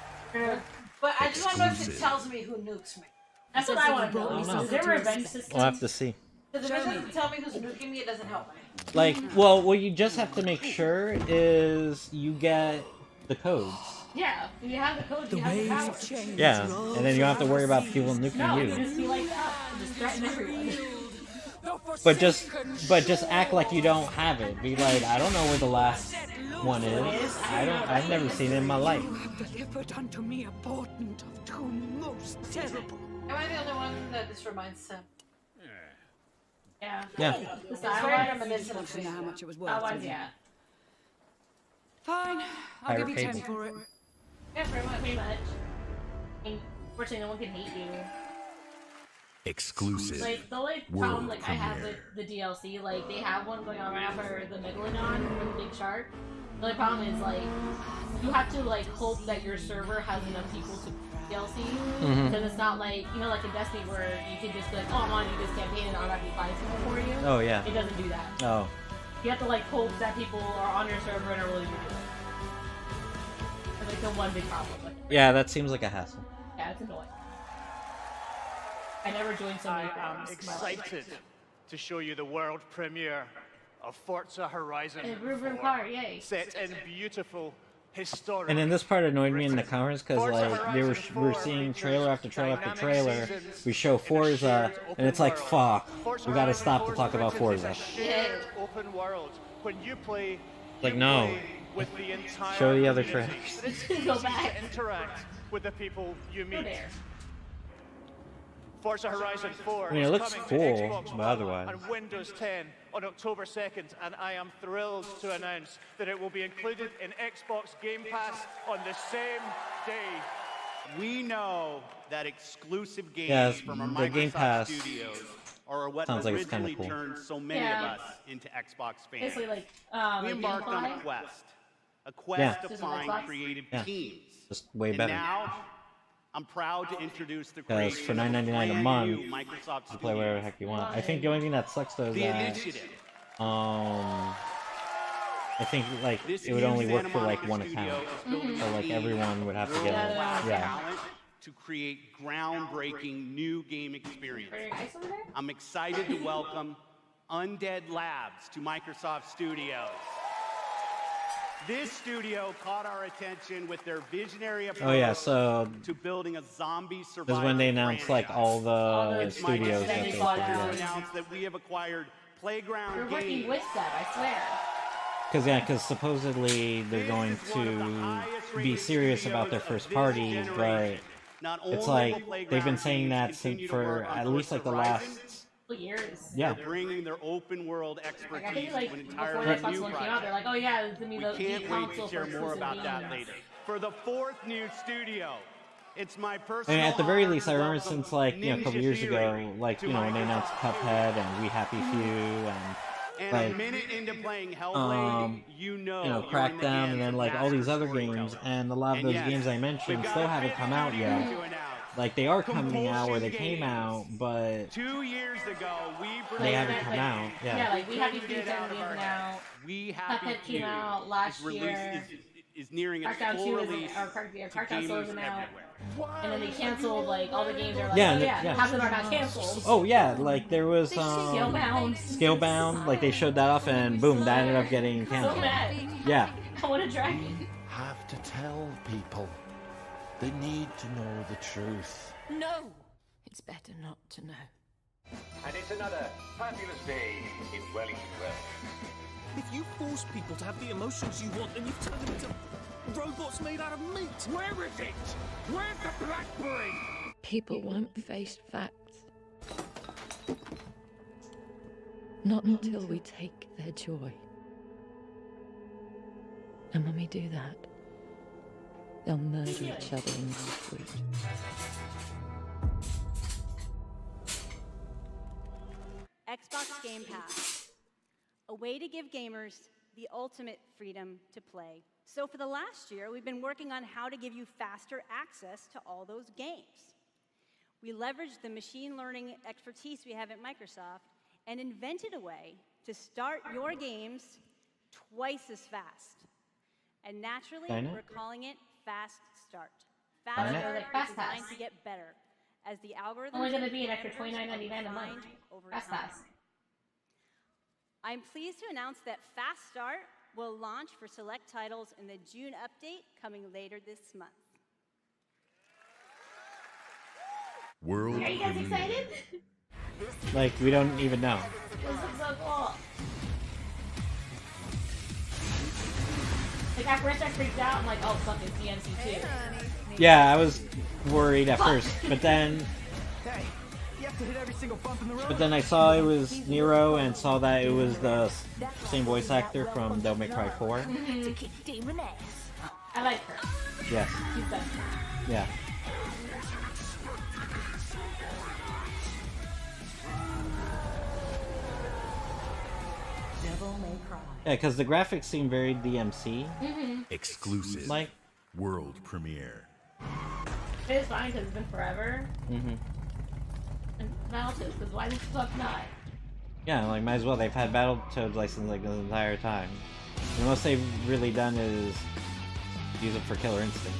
[SPEAKER 6] But I just want to know if it tells me who nukes me.
[SPEAKER 3] That's what I want to know. Is there a revenge system?
[SPEAKER 7] We'll have to see.
[SPEAKER 6] Because if it doesn't tell me who's nuking me, it doesn't help me.
[SPEAKER 7] Like, well, what you just have to make sure is you get the codes.
[SPEAKER 3] Yeah, if you have the code, you have the power.
[SPEAKER 7] Yeah, and then you don't have to worry about people nuking
[SPEAKER 3] No,
[SPEAKER 7] you.
[SPEAKER 3] you just be like that and just threaten everyone.
[SPEAKER 7] But just act like you don't have it. Be like, I don't know where the last one is. I've never seen it in my life.
[SPEAKER 14] Delivered unto me a portent of doom most terrible.
[SPEAKER 6] Am I the only one that this reminds him?
[SPEAKER 3] Yeah.
[SPEAKER 7] Yeah.
[SPEAKER 3] The
[SPEAKER 6] It's
[SPEAKER 3] style
[SPEAKER 6] very
[SPEAKER 3] wise,
[SPEAKER 6] reminiscent of
[SPEAKER 14] how much it was worth.
[SPEAKER 3] that one's, yeah.
[SPEAKER 14] Fine, I'll give you
[SPEAKER 7] Pirate
[SPEAKER 14] 10
[SPEAKER 7] Cave.
[SPEAKER 14] for it.
[SPEAKER 3] Yeah, pretty much. I mean, fortunately, no one can hate you.
[SPEAKER 2] Exclusive.
[SPEAKER 3] Like, the only problem, like, I have with the DLC, like, they have one going on right after the Megalodon, or the Big Shark. The only problem is, like, you have to, like, hope that your server has enough people to DLC. Because it's not like, you know, like in Destiny where you can just be like, oh, I want to do this campaign and automatically find people for you.
[SPEAKER 7] Oh, yeah.
[SPEAKER 3] It doesn't do that.
[SPEAKER 7] Oh.
[SPEAKER 3] You have to, like, hope that people are on your server and are willing to do it. That's, like, the one big problem with it.
[SPEAKER 7] Yeah, that seems like a hassle.
[SPEAKER 3] Yeah, it's annoying. I never joined so many
[SPEAKER 23] I am excited to show you the world premiere of Forza Horizon
[SPEAKER 3] And Ruben
[SPEAKER 23] 4,
[SPEAKER 3] Carr, yay.
[SPEAKER 23] set in beautiful, historic.
[SPEAKER 7] And then this part annoyed me in the conference because like we were seeing trailer after trailer after trailer. We show Forza, and it's like fuck, we gotta stop to talk about Forza.
[SPEAKER 23] Shared open world. When you play,
[SPEAKER 7] Like
[SPEAKER 23] you
[SPEAKER 7] no,
[SPEAKER 23] play with the entire
[SPEAKER 7] show the other
[SPEAKER 23] community.
[SPEAKER 7] trailers.
[SPEAKER 23] It's easy to interact with the people you meet. Forza Horizon 4
[SPEAKER 7] I mean, it
[SPEAKER 23] is
[SPEAKER 7] looks
[SPEAKER 23] coming
[SPEAKER 7] cool,
[SPEAKER 23] to Xbox
[SPEAKER 7] but
[SPEAKER 23] One
[SPEAKER 7] otherwise.
[SPEAKER 23] and Windows 10 on October 2nd, and I am thrilled to announce that it will be included in Xbox Game Pass on the same day.
[SPEAKER 2] We know that exclusive games
[SPEAKER 7] Yes,
[SPEAKER 2] from our
[SPEAKER 7] the Game
[SPEAKER 2] Microsoft
[SPEAKER 7] Pass
[SPEAKER 2] studios are what
[SPEAKER 7] sounds like it's kinda
[SPEAKER 2] originally
[SPEAKER 7] cool.
[SPEAKER 2] turned so many
[SPEAKER 3] Yeah.
[SPEAKER 2] of us into Xbox fans.
[SPEAKER 3] Basically, like,
[SPEAKER 2] we
[SPEAKER 3] like
[SPEAKER 2] embarked on a
[SPEAKER 3] Gamefly.
[SPEAKER 2] quest
[SPEAKER 7] Yeah.
[SPEAKER 2] to
[SPEAKER 3] Just on
[SPEAKER 2] find
[SPEAKER 3] Xbox?
[SPEAKER 2] creative
[SPEAKER 7] Yeah.
[SPEAKER 2] teams.
[SPEAKER 7] Just way
[SPEAKER 2] And
[SPEAKER 7] better.
[SPEAKER 2] now, I'm proud to introduce the
[SPEAKER 7] Because
[SPEAKER 2] creation
[SPEAKER 7] for
[SPEAKER 2] of
[SPEAKER 7] $9.99 a
[SPEAKER 2] brand
[SPEAKER 7] month,
[SPEAKER 2] new Microsoft
[SPEAKER 7] you play whatever the heck you want. I think the only thing that sucks though is
[SPEAKER 2] The
[SPEAKER 7] that
[SPEAKER 2] Initiative.
[SPEAKER 7] I think like it would only work for like one account, so like everyone would have to get it. Yeah.
[SPEAKER 2] talent to create groundbreaking new game experiences. I'm excited to welcome Undead Labs to Microsoft Studios. This studio caught our attention with their visionary approach
[SPEAKER 7] Oh yeah, so
[SPEAKER 2] to building a zombie survival
[SPEAKER 7] this is when they announced like all the
[SPEAKER 2] It's my
[SPEAKER 7] studios that
[SPEAKER 2] distinct
[SPEAKER 7] they
[SPEAKER 2] pleasure to
[SPEAKER 7] acquired.
[SPEAKER 2] announce that we have acquired Playground
[SPEAKER 3] We're working
[SPEAKER 2] Games.
[SPEAKER 3] with them, I swear.
[SPEAKER 7] Because supposedly they're going to be serious about their first party, but it's like they've been saying that since for at least like the last
[SPEAKER 3] years.
[SPEAKER 7] Yeah.
[SPEAKER 2] They're bringing their open world
[SPEAKER 3] Like, I
[SPEAKER 2] expertise
[SPEAKER 3] think like
[SPEAKER 2] to an
[SPEAKER 3] before
[SPEAKER 2] entirely
[SPEAKER 3] Xbox
[SPEAKER 2] new
[SPEAKER 3] One came out,
[SPEAKER 2] project.
[SPEAKER 3] they're like, oh yeah, it's gonna be
[SPEAKER 2] We
[SPEAKER 3] the
[SPEAKER 2] can't wait
[SPEAKER 3] console
[SPEAKER 2] to share
[SPEAKER 3] for
[SPEAKER 2] more
[SPEAKER 3] exclusive
[SPEAKER 2] about that
[SPEAKER 3] games.
[SPEAKER 2] later. For the fourth new studio, it's my
[SPEAKER 7] I
[SPEAKER 2] personal
[SPEAKER 7] mean, at the very
[SPEAKER 2] honor
[SPEAKER 7] least,
[SPEAKER 2] to
[SPEAKER 7] I remember
[SPEAKER 2] welcome
[SPEAKER 7] since like a couple
[SPEAKER 2] Ninja
[SPEAKER 7] years
[SPEAKER 2] Theory
[SPEAKER 7] ago, like
[SPEAKER 2] to
[SPEAKER 7] when they
[SPEAKER 2] Microsoft.
[SPEAKER 7] announced Cuphead and We Happy Few
[SPEAKER 2] And
[SPEAKER 7] and
[SPEAKER 2] a minute into playing Hellblade, you know you're in the
[SPEAKER 7] Crackdown,
[SPEAKER 2] hands
[SPEAKER 7] and then
[SPEAKER 2] of
[SPEAKER 7] like all these
[SPEAKER 2] master
[SPEAKER 7] other games,
[SPEAKER 2] storytellers.
[SPEAKER 7] and a lot of
[SPEAKER 2] And
[SPEAKER 7] those
[SPEAKER 2] yes,
[SPEAKER 7] games I
[SPEAKER 2] we've
[SPEAKER 7] mentioned
[SPEAKER 2] got
[SPEAKER 7] still
[SPEAKER 2] a
[SPEAKER 7] haven't come out
[SPEAKER 2] studio
[SPEAKER 7] yet.
[SPEAKER 2] to announce.
[SPEAKER 7] Like they are coming out, or they
[SPEAKER 2] Compulsion
[SPEAKER 7] came
[SPEAKER 2] Games.
[SPEAKER 7] out, but
[SPEAKER 2] 2 years ago, we
[SPEAKER 7] they
[SPEAKER 2] predicted
[SPEAKER 7] haven't come out.
[SPEAKER 3] Yeah, like We Happy
[SPEAKER 2] couldn't
[SPEAKER 3] Few
[SPEAKER 2] get out of
[SPEAKER 3] came
[SPEAKER 2] our
[SPEAKER 3] out.
[SPEAKER 2] heads. We Happy
[SPEAKER 3] Cuphead came
[SPEAKER 2] Few
[SPEAKER 3] out last
[SPEAKER 2] is released-
[SPEAKER 3] year.
[SPEAKER 2] is nearing its
[SPEAKER 3] Crackdown
[SPEAKER 2] full
[SPEAKER 3] 2
[SPEAKER 2] release
[SPEAKER 3] isn't, or Crackdown
[SPEAKER 2] to
[SPEAKER 3] Soul isn't
[SPEAKER 2] gamers
[SPEAKER 3] out.
[SPEAKER 2] everywhere.
[SPEAKER 3] And then they canceled like all the games. Are like,
[SPEAKER 7] Yeah,
[SPEAKER 3] oh
[SPEAKER 7] and
[SPEAKER 3] yeah,
[SPEAKER 7] yeah.
[SPEAKER 3] half of them are not canceled.
[SPEAKER 7] Oh yeah, like there was
[SPEAKER 3] Scalebound.
[SPEAKER 7] Scalebound, like they showed that off, and boom, that ended up getting
[SPEAKER 3] So
[SPEAKER 7] canceled.
[SPEAKER 3] mad.
[SPEAKER 7] Yeah.
[SPEAKER 3] I want a dragon.
[SPEAKER 8] Have to tell people. They need to know the truth.
[SPEAKER 14] No! It's better not to know.
[SPEAKER 10] And it's another fabulous day in Wellington Welsh.
[SPEAKER 22] If you force people to have the emotions you want, then you've turned them into robots made out of meat.
[SPEAKER 10] Where is it? Where's the blackberry?
[SPEAKER 14] People won't face facts. Not until we take their joy. And when we do that, they'll murder each other in their fruit.
[SPEAKER 20] Xbox Game Pass, a way to give gamers the ultimate freedom to play. So for the last year, we've been working on how to give you faster access to all those games. We leveraged the machine learning expertise we have at Microsoft and invented a way to start your games twice as fast. And naturally,
[SPEAKER 7] Dinah?
[SPEAKER 20] we're calling it Fast Start.
[SPEAKER 7] Dinah?
[SPEAKER 20] Fast Start
[SPEAKER 3] Like
[SPEAKER 20] is
[SPEAKER 3] Fast
[SPEAKER 20] designed
[SPEAKER 3] Pass.
[SPEAKER 20] to get better as the algorithm
[SPEAKER 3] Only gonna be an extra $29.99 a month.
[SPEAKER 20] over
[SPEAKER 3] Fast
[SPEAKER 20] time.
[SPEAKER 3] Pass.
[SPEAKER 20] I'm pleased to announce that Fast Start will launch for select titles in the June update coming later this month.
[SPEAKER 21] World
[SPEAKER 3] Are you guys
[SPEAKER 21] premiere.
[SPEAKER 3] excited?
[SPEAKER 7] Like we don't even know.
[SPEAKER 3] This looks so cool. Like at first I freaked out. I'm like, oh fuck, it's DMC 2.
[SPEAKER 7] Yeah, I was worried at first, but then
[SPEAKER 9] Hey, you have to hit every single bump in the road.
[SPEAKER 7] But then I saw it was Nero and saw that it was the same voice actor from Devil May Cry 4.
[SPEAKER 3] To kick demon ass. I like her.
[SPEAKER 7] Yes.
[SPEAKER 3] She's best.
[SPEAKER 7] Yeah.
[SPEAKER 14] Devil May Cry.
[SPEAKER 7] Yeah, because the graphics seem very DMC.
[SPEAKER 21] Exclusive.
[SPEAKER 7] Like
[SPEAKER 21] world premiere.
[SPEAKER 3] It's fine because it's been forever.
[SPEAKER 7] Mm-hmm.
[SPEAKER 3] And Battletoads, because why the fuck not?
[SPEAKER 7] Yeah, like might as well. They've had Battletoads license like the entire time. The most they've really done is use it for Killer Instinct.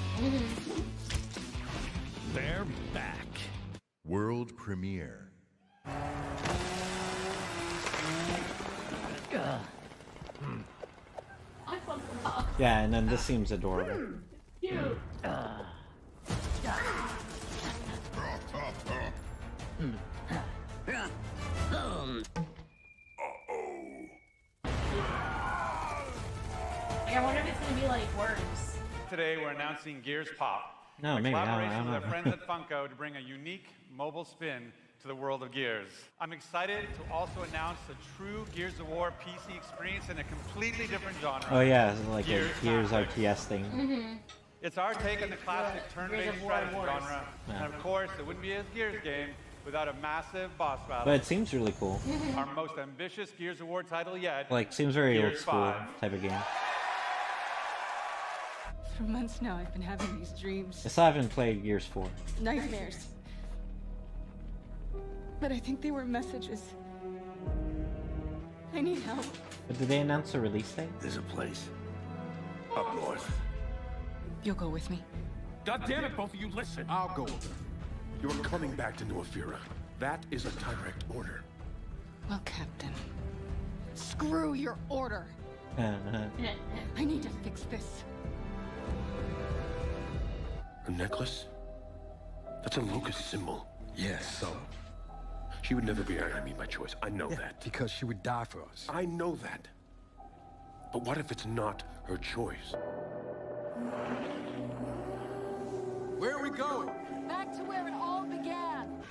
[SPEAKER 21] They're back. World premiere.
[SPEAKER 3] I fucking fuck.
[SPEAKER 7] Yeah, and then this seems adorable.
[SPEAKER 3] Cute. I wonder if it's gonna be like worms.
[SPEAKER 9] Today we're announcing Gears Pop,
[SPEAKER 7] No,
[SPEAKER 23] a
[SPEAKER 7] maybe. I
[SPEAKER 23] collaboration
[SPEAKER 7] don't
[SPEAKER 23] with
[SPEAKER 7] know.
[SPEAKER 23] our friends at Funko to bring a unique mobile spin to the world of Gears. I'm excited to also announce a true Gears of War PC experience in a completely different genre.
[SPEAKER 7] Oh yeah, it's like
[SPEAKER 23] Gears
[SPEAKER 7] a Gears
[SPEAKER 23] Tactics.
[SPEAKER 7] RTS thing.
[SPEAKER 3] Mm-hmm.
[SPEAKER 23] It's our take on the classic turn-based strategy genre,
[SPEAKER 7] Yeah.
[SPEAKER 23] and of course, it wouldn't be a Gears game without a massive boss battle.
[SPEAKER 7] But it seems really cool.
[SPEAKER 23] Our most ambitious Gears of War title yet.
[SPEAKER 7] Like, seems very
[SPEAKER 23] Gears
[SPEAKER 7] old school
[SPEAKER 23] 5.
[SPEAKER 7] type of game.
[SPEAKER 4] For months now, I've been having these dreams.
[SPEAKER 7] I still haven't played Gears 4.
[SPEAKER 4] Nightmares. But I think they were messages. I need help.
[SPEAKER 7] But did they announce a release date?
[SPEAKER 15] There's a place up north.
[SPEAKER 4] You'll go with me.
[SPEAKER 15] God damn it, both of you, listen. I'll go with her. You're coming back to New Ephira. That is a direct order.
[SPEAKER 4] Well, Captain, screw your order. I need to fix this.
[SPEAKER 15] Her necklace? That's a Lucas symbol. Yes. So, she would never be our enemy by choice. I know that. Because she would die for us. I know that. But what if it's not her choice?
[SPEAKER 12] Where are we going?
[SPEAKER 4] Back to where it all began.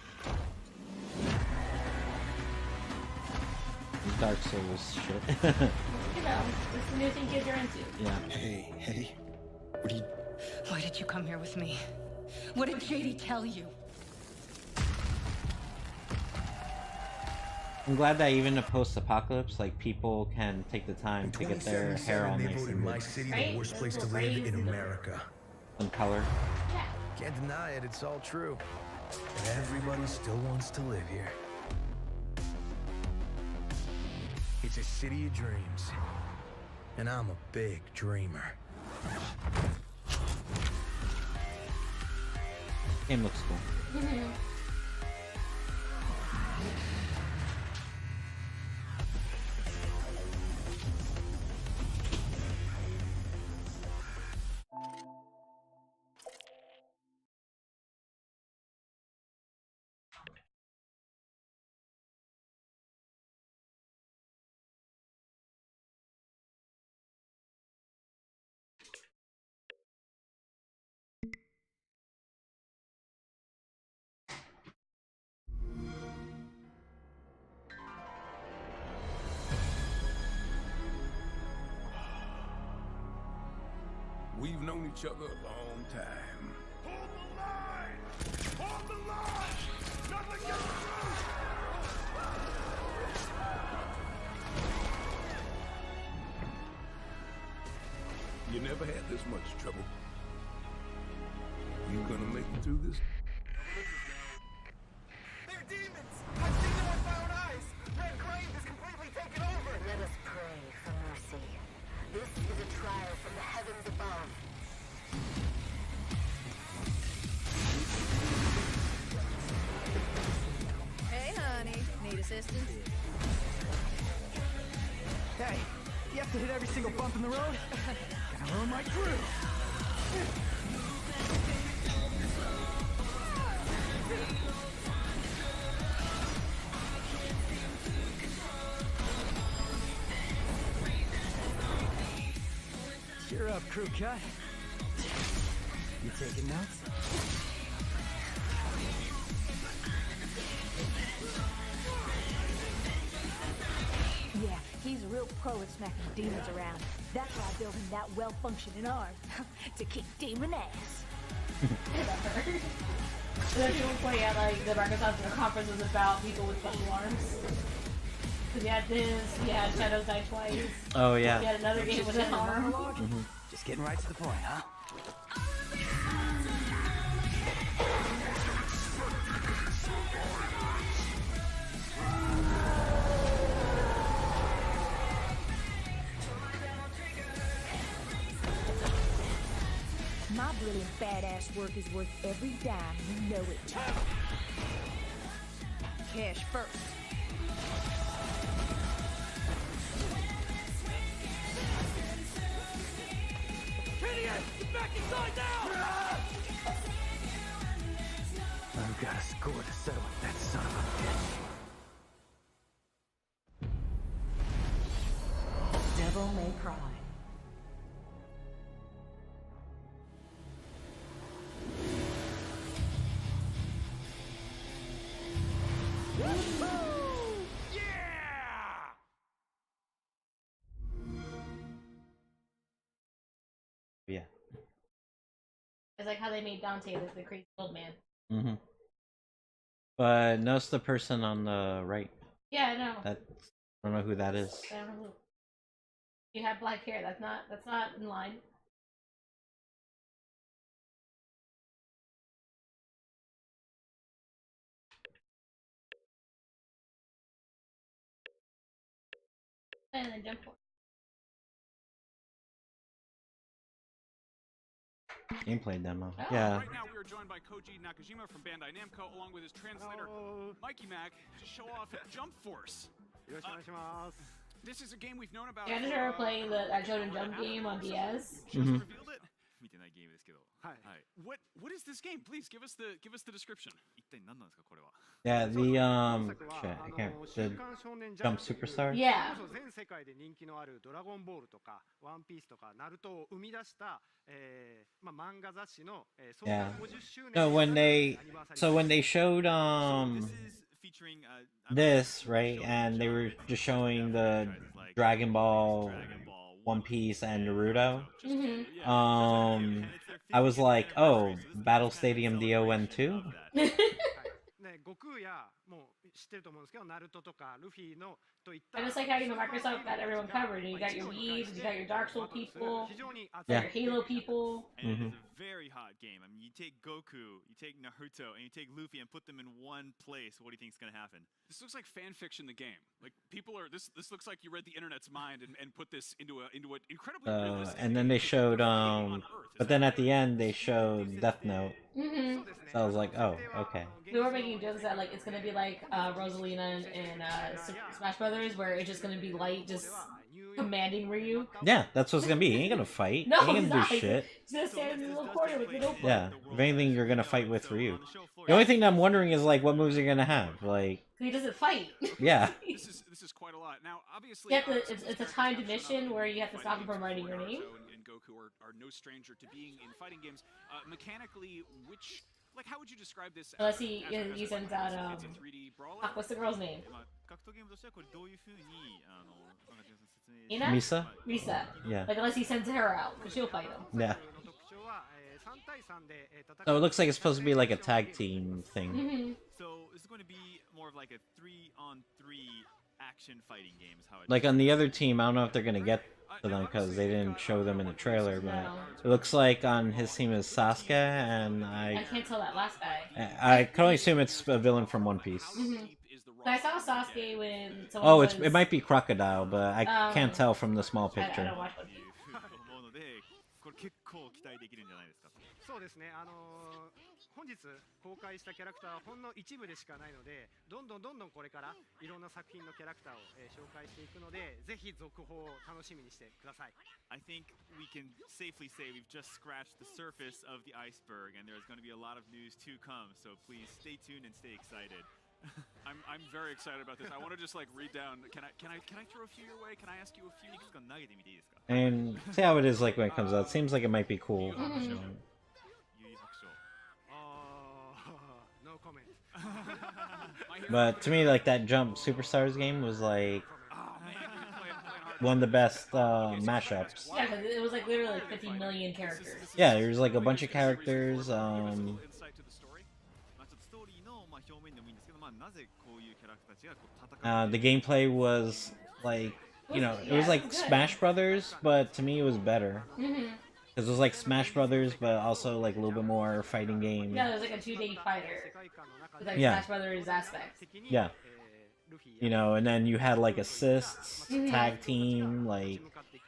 [SPEAKER 7] Dark Souls shit.
[SPEAKER 3] You know, it's the new thing kids are into.
[SPEAKER 7] Yeah.
[SPEAKER 12] Hey. What are you...
[SPEAKER 4] Why did you come here with me? What did JD tell you?
[SPEAKER 7] I'm glad that even in a post-apocalypse, like, people can take the time to get their hair all nice and
[SPEAKER 22] my
[SPEAKER 7] good.
[SPEAKER 22] city, the worst place to live in America.
[SPEAKER 7] And color.
[SPEAKER 22] Can't deny it, it's all true. And everybody still wants to live here. It's a city of dreams. And I'm a big dreamer.
[SPEAKER 7] Game looks cool.
[SPEAKER 15] We've known each other a long time.
[SPEAKER 16] Hold the line! Hold the line! Nothing gets through!
[SPEAKER 15] You never had this much trouble. You gonna make it through this?
[SPEAKER 12] They're demons! I've seen them with my own eyes! Red Grave is completely taken over!
[SPEAKER 13] Let us pray for mercy. This is a trial from the heavens above.
[SPEAKER 24] Hey, honey. Need assistance?
[SPEAKER 12] Hey, you have to hit every single bump in the road? Gotta learn my crew! Cheer up, crew cut. You taking notes?
[SPEAKER 24] Yeah, he's a real pro at smacking demons around. That's why I built him that well-functioning arm. To kick demon ass.
[SPEAKER 3] And then people point out, like, the Microsoft conference was about people with special arms. Because you had this, you had Shadows Die Twice.
[SPEAKER 7] Oh, yeah.
[SPEAKER 3] You had another game with an arm.
[SPEAKER 12] Just getting right to the point, huh?
[SPEAKER 24] My brilliant badass work is worth every dime, you know it. Cash first.
[SPEAKER 12] Get back inside now! I've got a score to settle with that son of a bitch.
[SPEAKER 24] Devil May Cry.
[SPEAKER 3] It's like how they made Dante the crazy old man.
[SPEAKER 7] Mm-hmm. But notice the person on the right.
[SPEAKER 3] Yeah, I know.
[SPEAKER 7] That I don't know who that is.
[SPEAKER 3] I don't know who. You have black hair. That's not in line. And then jump forward.
[SPEAKER 7] Gameplay demo.
[SPEAKER 3] Oh.
[SPEAKER 7] Yeah.
[SPEAKER 11] Right now we are joined by Koji Nakajima from Bandai Namco, along with his translator Mikey Mac, to show off Jump Force. This is a game we've known about.
[SPEAKER 3] You guys remember playing that Shonen Jump game on DS?
[SPEAKER 7] Mm-hmm.
[SPEAKER 11] What is this game? Please give us the description.
[SPEAKER 7] Yeah, the shit, I can't. The Jump Superstar.
[SPEAKER 3] Yeah.
[SPEAKER 9] 全世界で人気のあるドラゴンボールとかワンピースとかナルトを生み出した、漫画雑誌の、創
[SPEAKER 7] Yeah.
[SPEAKER 9] 刊50周年
[SPEAKER 7] No, when they showed this, right, and they were just showing the Dragon Ball, One Piece, and Naruto. I was like, oh, Battle Stadium DON2?
[SPEAKER 9] ね、悟空やもう知ってると思うんですけど、ナルトとかルフィのといった
[SPEAKER 3] I just like how Microsoft got everyone covered. You got your Weebs, you got your Dark Soul people,
[SPEAKER 7] Yeah.
[SPEAKER 3] your Halo people.
[SPEAKER 17] And it is a very hot game. I mean, you take Goku, you take Naruto, and you take Luffy and put them in one place. What do you think is going to happen?
[SPEAKER 11] This looks like fan fiction. The game, like people are. This looks like you read the internet's mind and put this into an incredibly realistic.
[SPEAKER 7] And then they showed but then at the end they showed Death Note. So I was like, oh, okay.
[SPEAKER 3] We were making jokes that like it's gonna be like Rosalina and Smash Brothers, where it's just gonna be Light just commanding Ryu.
[SPEAKER 7] Yeah, that's what it's gonna be. He ain't gonna fight.
[SPEAKER 3] No,
[SPEAKER 7] he ain't
[SPEAKER 3] he's
[SPEAKER 7] gonna
[SPEAKER 3] not.
[SPEAKER 7] do shit.
[SPEAKER 3] He's gonna stand in the little corner with the notebook.
[SPEAKER 7] Yeah, if anything, you're gonna fight with Ryu. The only thing that I'm wondering is like, what moves are you gonna have? Like,
[SPEAKER 3] He doesn't fight.
[SPEAKER 7] yeah.
[SPEAKER 11] This is quite a lot. Now, obviously,
[SPEAKER 3] You have to, it's a timed mission where you have to stop him from writing your name.
[SPEAKER 11] And Goku are no stranger to being in fighting games. Mechanically, how would you describe this?
[SPEAKER 3] Unless he sends out what's the girl's name? Ina?
[SPEAKER 7] Misa?
[SPEAKER 3] Misa.
[SPEAKER 7] Yeah.
[SPEAKER 3] Like unless he sends her out, because she'll fight him.
[SPEAKER 7] Yeah. So it looks like it's supposed to be like a tag team thing.
[SPEAKER 17] So this is going to be more of like a 3-on-3 action fighting game. Is how it
[SPEAKER 7] Like on the other team, I don't know if they're gonna get to them because they didn't show them in the trailer, but it looks like on his team is Sasuke, and
[SPEAKER 3] I can't tell that last guy.
[SPEAKER 7] I can only assume it's a villain from One Piece.
[SPEAKER 3] I saw Sasuke when someone
[SPEAKER 7] Oh,
[SPEAKER 3] was...
[SPEAKER 7] it might be Crocodile, but I can't tell from the small
[SPEAKER 3] I
[SPEAKER 7] picture.
[SPEAKER 3] don't watch One Piece.
[SPEAKER 17] これ結構期待できるんじゃないですか。
[SPEAKER 9] そうですね、本日公開したキャラクターはほんの一部でしかないので、どんどんこれからいろんな作品のキャラクターを、紹介していくので、ぜひ続報を楽しみにしてください。
[SPEAKER 17] I think we can safely say we've just scratched the surface of the iceberg, and there's going to be a lot of news to come. So please stay tuned and stay excited.
[SPEAKER 11] I'm very excited about this. I want to just like read down. Can I throw a few your way? Can I ask you a few?
[SPEAKER 7] And see how it is like when it comes out. Seems like it might be cool.
[SPEAKER 9] No comment.
[SPEAKER 7] But to me, like that Jump Superstars game was like one of the best mashups.
[SPEAKER 3] Yeah, because it was like literally like 50 million characters.
[SPEAKER 7] Yeah, there's like a bunch of characters. The gameplay was like, you know, it was like Smash Brothers, but to me it was better. Because it was like Smash Brothers, but also like a little bit more fighting game.
[SPEAKER 3] Yeah, it was like a 2D fighter. With like
[SPEAKER 7] Yeah.
[SPEAKER 3] Smash Brothers aspects.
[SPEAKER 7] Yeah. You know, and then you had like assists, tag team, like,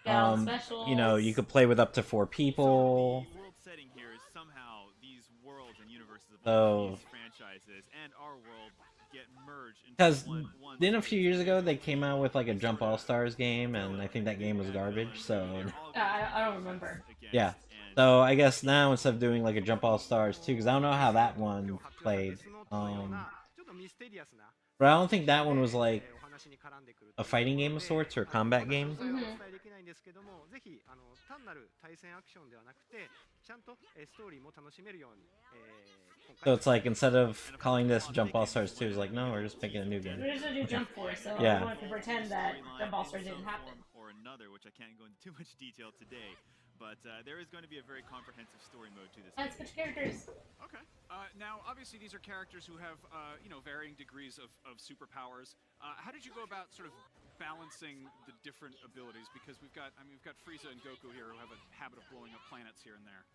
[SPEAKER 7] you know, you could play with up to 4 people.
[SPEAKER 17] World setting here is somehow these worlds and universes of
[SPEAKER 7] So-
[SPEAKER 17] these franchises and our world get merged into
[SPEAKER 7] Because
[SPEAKER 17] one.
[SPEAKER 7] then a few years ago they came out with like a Jump All Stars game, and I think that game was garbage. So
[SPEAKER 3] I don't remember.
[SPEAKER 7] yeah. So I guess now instead of doing like a Jump All Stars 2, because I don't know how that one played. But I don't think that one was like a fighting game of sorts or a combat game.
[SPEAKER 9] お伝えできないんですけども、ぜひ単なる対戦アクションではなくて、ちゃんとストーリーも楽しめるように。
[SPEAKER 7] So it's like instead of calling this Jump All Stars 2, it's like no, we're just making a new game.
[SPEAKER 3] We're just gonna do Jump Force, so
[SPEAKER 7] Yeah.
[SPEAKER 3] I want to pretend that Jump All Stars didn't happen.
[SPEAKER 17] Or another, which I can't go into too much detail today. But there is going to be a very comprehensive story mode to this.
[SPEAKER 3] And switch characters.
[SPEAKER 11] Okay. Now, obviously, these are characters who have, varying degrees of superpowers. How did you go about sort of balancing the different abilities? Because we've got Frieza and Goku here who have a habit of blowing up planets here and there.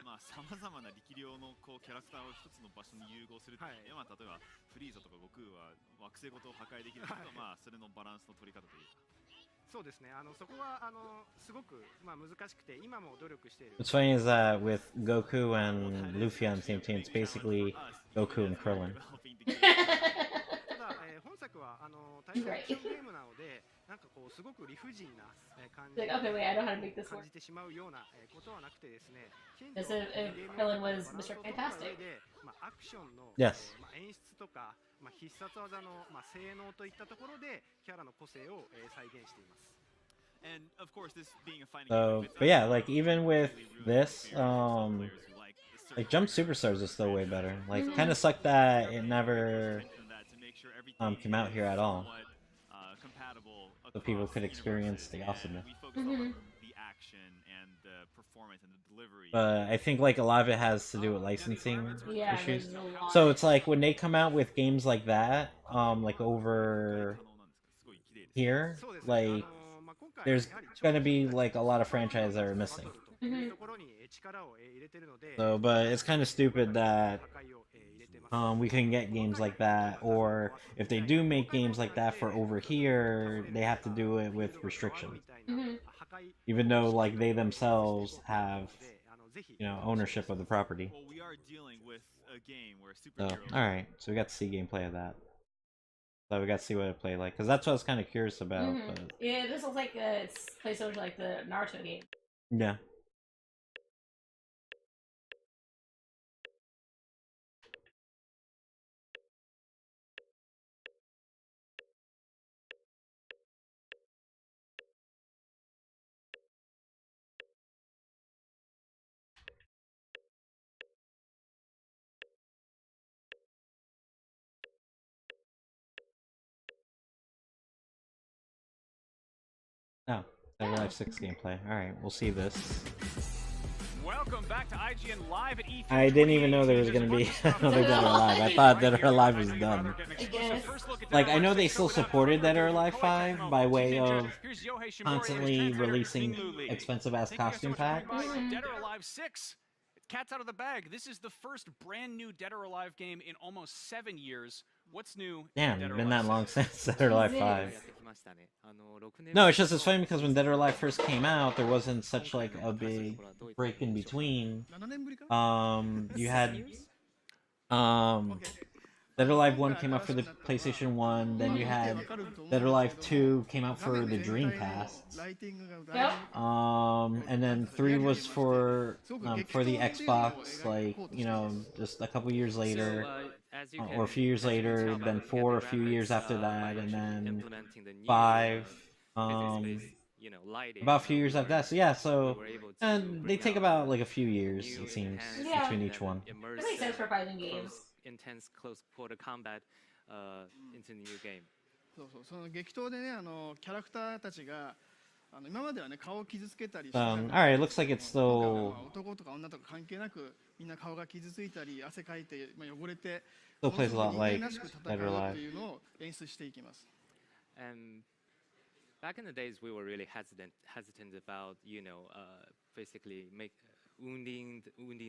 [SPEAKER 17] まあ様々な力量のこうキャラクターを一つの場所に融合するっていう、まあ例えばフリーザとか悟空は惑星ごと破壊できるとか、まあそれのバランスの取り方というか。
[SPEAKER 9] そうですね。そこはすごくまあ難しくて今も努力している。
[SPEAKER 7] What's funny is that with Goku and Luffy on the same team, it's basically Goku and Krillin.
[SPEAKER 9] ただ本作は対戦アクションゲームなので、なんかこうすごく理不尽な感じ
[SPEAKER 3] Like, okay, wait, I know how to make this
[SPEAKER 9] 感
[SPEAKER 3] work.
[SPEAKER 9] じてしまうようなことはなくてですね。
[SPEAKER 3] As if Krillin was Mr. Fantastic.
[SPEAKER 9] まあアクションの
[SPEAKER 7] Yes.
[SPEAKER 9] まあ演出とか。まあ必殺技のまあ性能といったところでキャラの個性を再現しています。
[SPEAKER 17] And of course, this being a fighting
[SPEAKER 7] So, but yeah, like even with this, like Jump Superstars is still way better. Like, kind of sucked that it never came out here at all, so people could experience the awesomeness. But I think like a lot of it has to do with licensing issues. So it's like when they come out with games like that, like over here, like there's gonna be like a lot of franchises that are missing. So, but it's kind of stupid that we can get games like that, or if they do make games like that for over here, they have to do it with restrictions. Even though like they themselves have, you know, ownership of the property.
[SPEAKER 17] Well, we are dealing with a game where
[SPEAKER 7] So, alright, so we got to see gameplay of that. So we got to see what it played like, because that's what I was kind of curious about. But...
[SPEAKER 3] Yeah, this looks like it's plays over like the Naruto game.
[SPEAKER 7] Yeah. Oh, Dead or Alive 6 gameplay. Alright, we'll see this.
[SPEAKER 11] Welcome back to IGN Live at E3.
[SPEAKER 7] I didn't even know there was gonna be another Dead or Alive. I thought Dead or Alive was done. Like, I know they still supported Dead or Alive 5 by way of constantly releasing expensive-ass costume packs.
[SPEAKER 11] Dead or Alive 6. Cat's out of the bag. This is the first brand new Dead or Alive game in almost 7 years. What's new?
[SPEAKER 7] Damn, it's been that long since Dead or Alive 5. No, it's just it's funny because when Dead or Alive first came out, there wasn't such like a big break in between. You had Dead or Alive 1 came out for the PlayStation 1, then you had Dead or Alive 2 came out for the Dreamcast. And then 3 was for the Xbox, like, you know, just a couple years later. Or a few years later, then 4 a few years after that, and then 5 about a few years after that. So yeah, so they take about like a few years, it seems, between each one.
[SPEAKER 3] It makes sense for fighting games.
[SPEAKER 1] Intense close quarter combat into the new game.
[SPEAKER 5] そうその激闘でねキャラクターたちが今まではね顔を傷つけたり
[SPEAKER 7] Alright, it looks like it's still
[SPEAKER 5] 男とか女とか関係なくみんな顔が傷ついたり汗かいて汚れて
[SPEAKER 7] still plays a lot like Dead or Alive.
[SPEAKER 5] っていうのを演出していきます。
[SPEAKER 1] And back in the days, we were really hesitant about basically wounding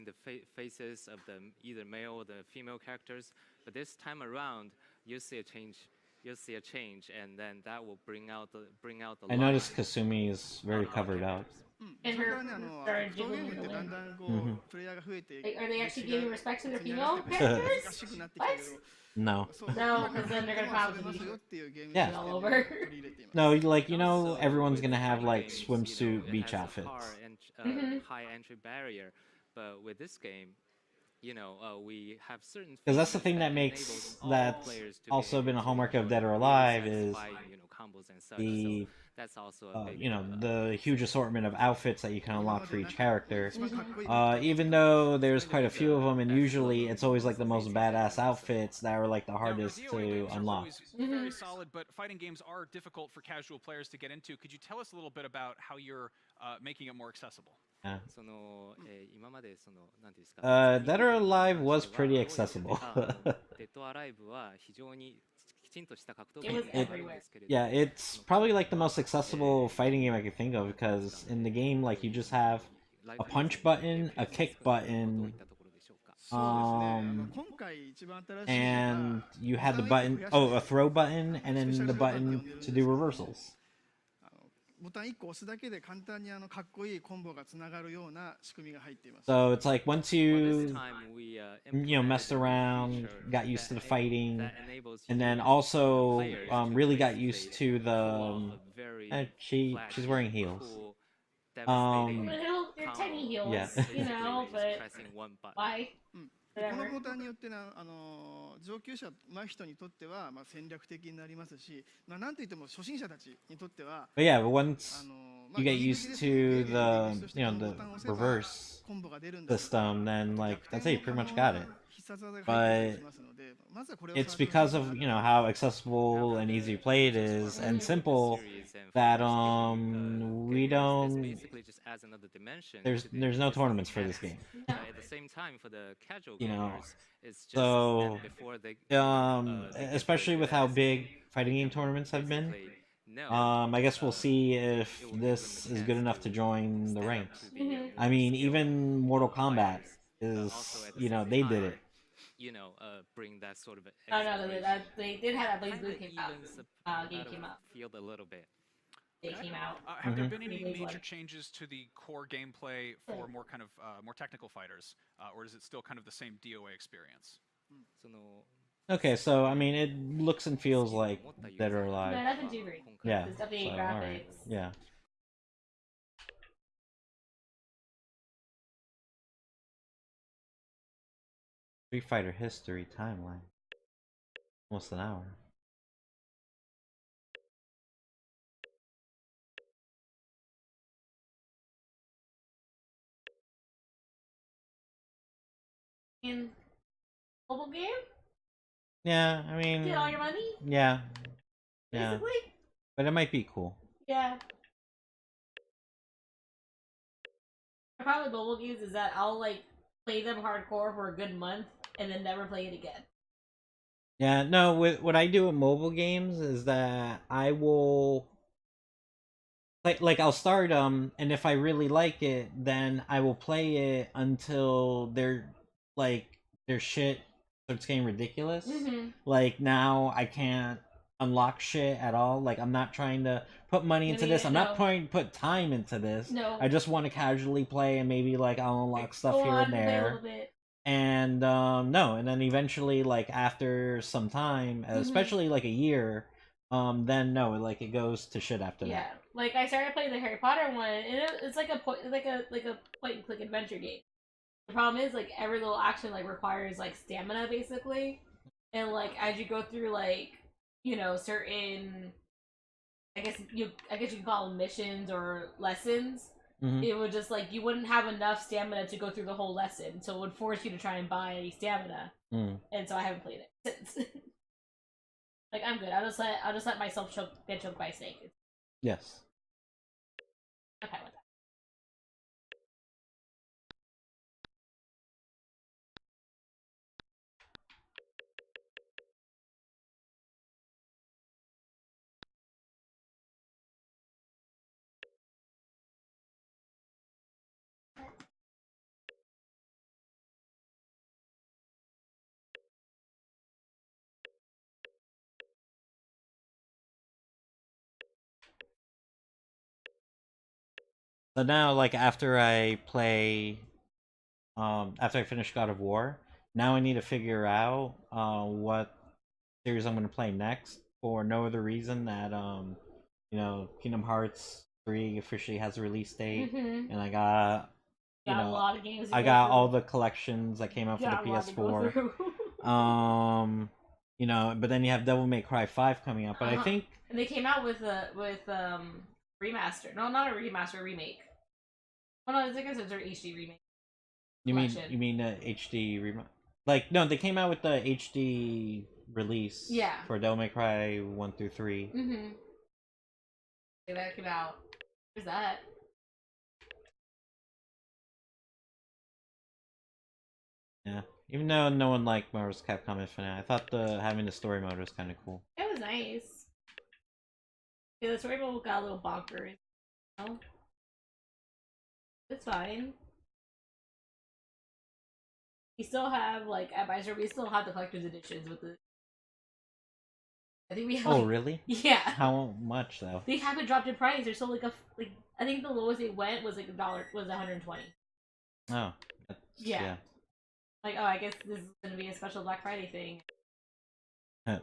[SPEAKER 1] the faces of the either male or the female characters. But this time around, you'll see a change. You'll see a change, and then that will bring out the.
[SPEAKER 7] I noticed Kasumi is very covered out.
[SPEAKER 3] And her started jiggling her leg. Like, are they actually giving respect to their female characters? What?
[SPEAKER 7] No.
[SPEAKER 3] No, because then they're gonna probably be
[SPEAKER 7] Yeah.
[SPEAKER 3] all over.
[SPEAKER 7] No, like, you know, everyone's gonna have like swimsuit beach outfits.
[SPEAKER 1] High entry barrier, but with this game, we have certain.
[SPEAKER 7] Because that's the thing that makes that's also been a hallmark of Dead or Alive is the
[SPEAKER 1] That's also a big,
[SPEAKER 7] you know, the huge assortment of outfits that you can unlock for each character. Even though there's quite a few of them, and usually it's always like the most badass outfits that are like the hardest to unlock.
[SPEAKER 11] Very solid, but fighting games are difficult for casual players to get into. Could you tell us a little bit about how you're making it more accessible?
[SPEAKER 7] Yeah.
[SPEAKER 1] 今までなんていうんですか、
[SPEAKER 7] Dead or Alive was pretty accessible.
[SPEAKER 1] デッドアライブは非常にきちんとした格闘
[SPEAKER 3] It was
[SPEAKER 1] 技があるんですけれど、
[SPEAKER 7] Yeah, it's probably like the most accessible fighting game I can think of, because in the game, like, you just have a punch button, a kick button, and you had the button, a throw button, and then the button to do reversals.
[SPEAKER 5] ボタン1個押すだけで簡単にかっこいいコンボがつながるような仕組みが入っています。
[SPEAKER 7] So it's like once you messed around, got used to the fighting, and then also really got used to the she's wearing heels.
[SPEAKER 3] They're tiny heels,
[SPEAKER 7] Yeah.
[SPEAKER 3] you know, but why?
[SPEAKER 5] このボタンによって上級者上手い人にとっては戦略的になりますし、なんといっても初心者たちにとっては。
[SPEAKER 7] But yeah, but once you get used to the the reverse system, then like that's it, you pretty much got it. But it's because of how accessible and easy to play it is, and simple, that we don't.
[SPEAKER 1] Basically just adds another dimension.
[SPEAKER 7] There's no tournaments for this game.
[SPEAKER 1] At the same time, for the casual
[SPEAKER 7] You know,
[SPEAKER 1] gamers, it's just
[SPEAKER 7] so
[SPEAKER 1] before they
[SPEAKER 7] especially with how big fighting game tournaments have been. I guess we'll see if this is good enough to join the ranks. I mean, even Mortal Kombat is, they did it.
[SPEAKER 1] Bring that sort of.
[SPEAKER 3] They did have that Blaze Blue game out.
[SPEAKER 1] Field a little bit.
[SPEAKER 3] They came out.
[SPEAKER 11] Have there been any major changes to the core gameplay for more kind of more technical fighters, or is it still kind of the same DOA experience?
[SPEAKER 7] Okay, so I mean, it looks and feels like Dead or Alive.
[SPEAKER 3] No, nothing too great.
[SPEAKER 7] Yeah.
[SPEAKER 3] It's definitely
[SPEAKER 7] So,
[SPEAKER 3] graphics.
[SPEAKER 7] alright, yeah. Street Fighter history timeline. Almost an hour.
[SPEAKER 3] In mobile game?
[SPEAKER 7] Yeah, I mean.
[SPEAKER 3] Get all your money?
[SPEAKER 7] Yeah. Yeah.
[SPEAKER 3] Basically?
[SPEAKER 7] But it might be cool.
[SPEAKER 3] Yeah. The problem with mobile games is that I'll like play them hardcore for a good month and then never play it again.
[SPEAKER 7] Yeah, no, what I do with mobile games is that I will like I'll start them, and if I really like it, then I will play it until their shit starts getting ridiculous.
[SPEAKER 3] Mhm.
[SPEAKER 7] Like now I can't unlock shit at all. Like I'm not trying to put money into this. I'm not trying to put time into this.
[SPEAKER 3] No.
[SPEAKER 7] I just want to casually play, and maybe like I'll unlock stuff
[SPEAKER 3] Go
[SPEAKER 7] here
[SPEAKER 3] on,
[SPEAKER 7] and
[SPEAKER 3] play a
[SPEAKER 7] there.
[SPEAKER 3] little bit.
[SPEAKER 7] And no, and then eventually, like after some time, especially like a year, then no, like it goes to shit after
[SPEAKER 3] Yeah,
[SPEAKER 7] that.
[SPEAKER 3] like I started playing the Harry Potter one, and it's like a point and click adventure game. The problem is like every little action like requires like stamina basically, and like as you go through like certain, I guess you can call them missions or lessons.
[SPEAKER 7] Mhm.
[SPEAKER 3] It would just like you wouldn't have enough stamina to go through the whole lesson, so it would force you to try and buy stamina.
[SPEAKER 7] Mm.
[SPEAKER 3] And so I haven't played it since. Like I'm good. I'll just let myself get choked by a snake.
[SPEAKER 7] Yes.
[SPEAKER 3] Okay with that.
[SPEAKER 7] So now, like after I finish God of War, now I need to figure out what series I'm gonna play next, for no other reason that Kingdom Hearts 3 officially has a release date,
[SPEAKER 3] Mhm.
[SPEAKER 7] and I got
[SPEAKER 3] Got a lot of games to
[SPEAKER 7] I
[SPEAKER 3] go
[SPEAKER 7] got
[SPEAKER 3] through.
[SPEAKER 7] all the collections that came out for the
[SPEAKER 3] Got a lot to go
[SPEAKER 7] PS4.
[SPEAKER 3] through.
[SPEAKER 7] you know, but then you have Devil May Cry 5 coming out. But I think
[SPEAKER 3] and they came out with a remaster. No, not a remaster, a remake. Oh no, I guess it's their HD remake.
[SPEAKER 7] you mean the HD remake? Like no, they came out with the HD release.
[SPEAKER 3] Yeah.
[SPEAKER 7] For Devil May Cry 1 through 3.
[SPEAKER 3] Mm-hmm. That came out. Where's that?
[SPEAKER 7] Yeah. Even though no one liked Marvel's Capcom Infinite, I thought having the story mode was kind of cool.
[SPEAKER 3] It was nice. Yeah, the story mode got a little bonkers. You know? It's fine. We still have like at Visor, we still have the collector's editions with the. I think we have.
[SPEAKER 7] Oh really?
[SPEAKER 3] Yeah.
[SPEAKER 7] How much though?
[SPEAKER 3] They haven't dropped in price. They're still like I think the lowest they went was like was 120.
[SPEAKER 7] Oh.
[SPEAKER 3] Yeah. Like, oh, I guess this is gonna be a special Black Friday thing.
[SPEAKER 7] Huh.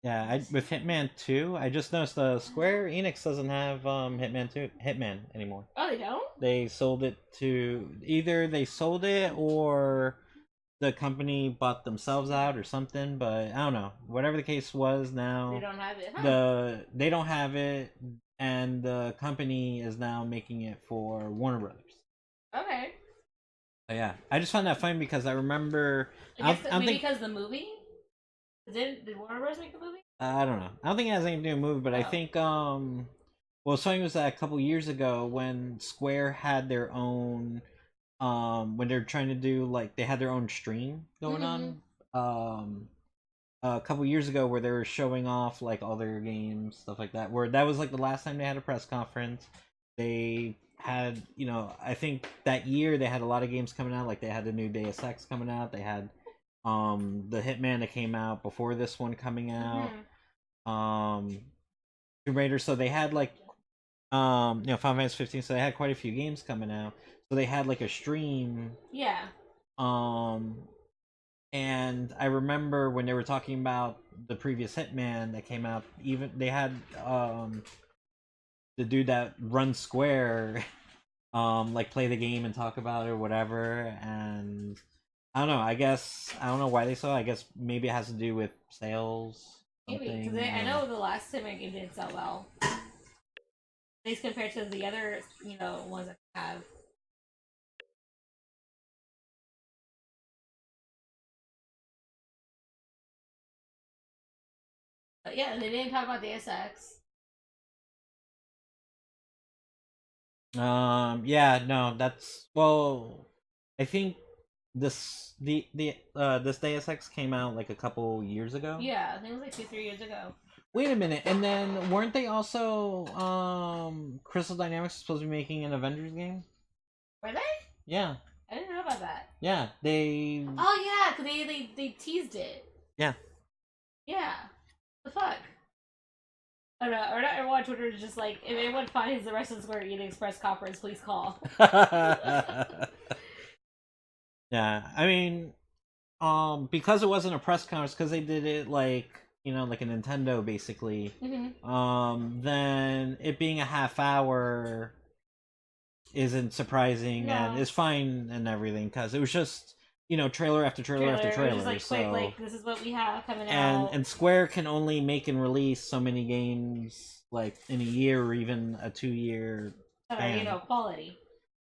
[SPEAKER 7] Yeah, with Hitman 2, I just noticed Square Enix doesn't have Hitman anymore.
[SPEAKER 3] Oh, they don't?
[SPEAKER 7] They sold it to either they sold it or the company bought themselves out or something, but I don't know. Whatever the case was, now
[SPEAKER 3] they don't have it. Huh?
[SPEAKER 7] They don't have it, and the company is now making it for Warner Brothers.
[SPEAKER 3] Okay.
[SPEAKER 7] So yeah, I just found that funny because I remember.
[SPEAKER 3] Maybe because the movie. Did Warner Bros. Make the movie?
[SPEAKER 7] I don't know. I don't think it has anything to do with the movie, but I think well, something was that a couple years ago when Square had their own when they're trying to do like they had their own stream going on a couple years ago where they were showing off like all their games, stuff like that, where that was like the last time they had a press conference. They had, you know, I think that year they had a lot of games coming out, like they had the new Deus Ex coming out, they had the Hitman that came out before this one coming out, Tomb Raider, so they had like you know, Final Fantasy 15, so they had quite a few games coming out. So they had like a stream.
[SPEAKER 3] Yeah.
[SPEAKER 7] And I remember when they were talking about the previous Hitman that came out, even they had the dude that runs Square like play the game and talk about it or whatever, and I don't know, I don't know why they saw it. I guess maybe it has to do with sales.
[SPEAKER 3] Maybe, because I know the last Hitman game didn't sell well. At least compared to the other, you know, ones that have. But yeah, they didn't talk about Deus Ex.
[SPEAKER 7] Yeah, no, that's, well, I think this this Deus Ex came out like a couple years ago.
[SPEAKER 3] Yeah, I think it was like 2-3 years ago.
[SPEAKER 7] Wait a minute, and then weren't they also Crystal Dynamics was supposed to be making an Avengers game?
[SPEAKER 3] Were they?
[SPEAKER 7] Yeah.
[SPEAKER 3] I didn't know about that.
[SPEAKER 7] Yeah, they.
[SPEAKER 3] Oh yeah, cause they teased it.
[SPEAKER 7] Yeah.
[SPEAKER 3] Yeah. The fuck. I don't know. Or not everyone on Twitter is just like, if anyone finds the rest of the Square Enix press conference, please call.
[SPEAKER 7] Yeah, I mean, because it wasn't a press conference, because they did it like, you know, like a Nintendo basically. Then it being a half hour isn't surprising, and it's fine and everything, because it was just, you know, trailer after trailer after trailer.
[SPEAKER 3] It was just like,
[SPEAKER 7] so,
[SPEAKER 3] quick, like, this is what we have coming out.
[SPEAKER 7] And Square can only make and release so many games like in a year or even a 2-year span.
[SPEAKER 3] You know, quality.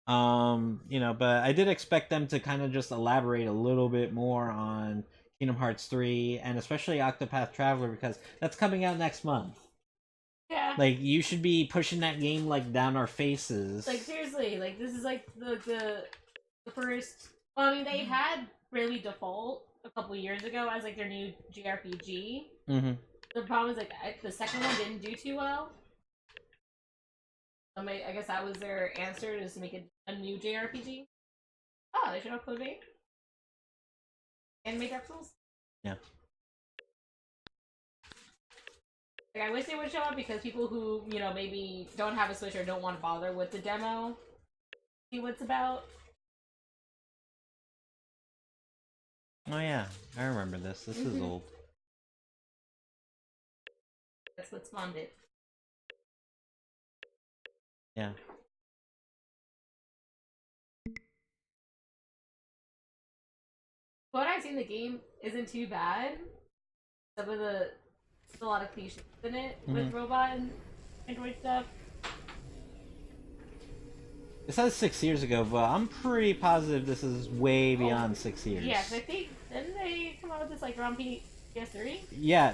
[SPEAKER 7] You know, but I did expect them to kind of just elaborate a little bit more on Kingdom Hearts 3 and especially Octopath Traveler, because that's coming out next month.
[SPEAKER 3] Yeah.
[SPEAKER 7] Like, you should be pushing that game like down our faces.
[SPEAKER 3] Like, seriously, like, this is like the first. Well, I mean, they had Bravely Default a couple years ago as like their new JRPG. The problem is like the second one didn't do too well. I guess that was their answer, is to make it a new JRPG. Oh, they should have Code Vein and make Dark Souls.
[SPEAKER 7] Yeah.
[SPEAKER 3] Like, I wish they would show up, because people who, you know, maybe don't have a Switch or don't want to bother with the demo, see what it's about.
[SPEAKER 7] Oh yeah, I remember this. This is old.
[SPEAKER 3] That's what spawned it.
[SPEAKER 7] Yeah.
[SPEAKER 3] What I've seen in the game isn't too bad. Some of the there's a lot of cliches in it with robot and android stuff.
[SPEAKER 7] It says 6 years ago, but I'm pretty positive this is way beyond 6 years.
[SPEAKER 3] Yeah, 'cause I think didn't they come out with this like around PS3?
[SPEAKER 7] Yeah.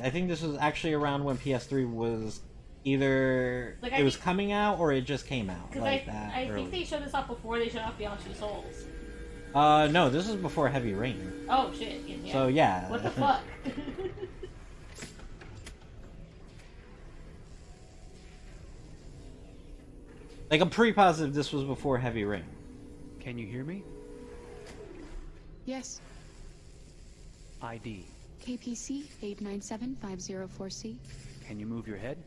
[SPEAKER 7] I think this was actually around when PS3 was either
[SPEAKER 3] Like,
[SPEAKER 7] it was coming out or it just came out.
[SPEAKER 3] Because
[SPEAKER 7] Like
[SPEAKER 3] I think they showed this off before they showed off Beyond Two Souls.
[SPEAKER 7] No, this was before Heavy Rain.
[SPEAKER 3] Oh shit! Yeah.
[SPEAKER 7] So yeah.
[SPEAKER 3] What the fuck?
[SPEAKER 7] Like, I'm pretty positive this was before Heavy Rain.
[SPEAKER 2] Can you hear me?
[SPEAKER 6] Yes.
[SPEAKER 2] ID.
[SPEAKER 6] KPC 897504C.
[SPEAKER 2] Can you move your head?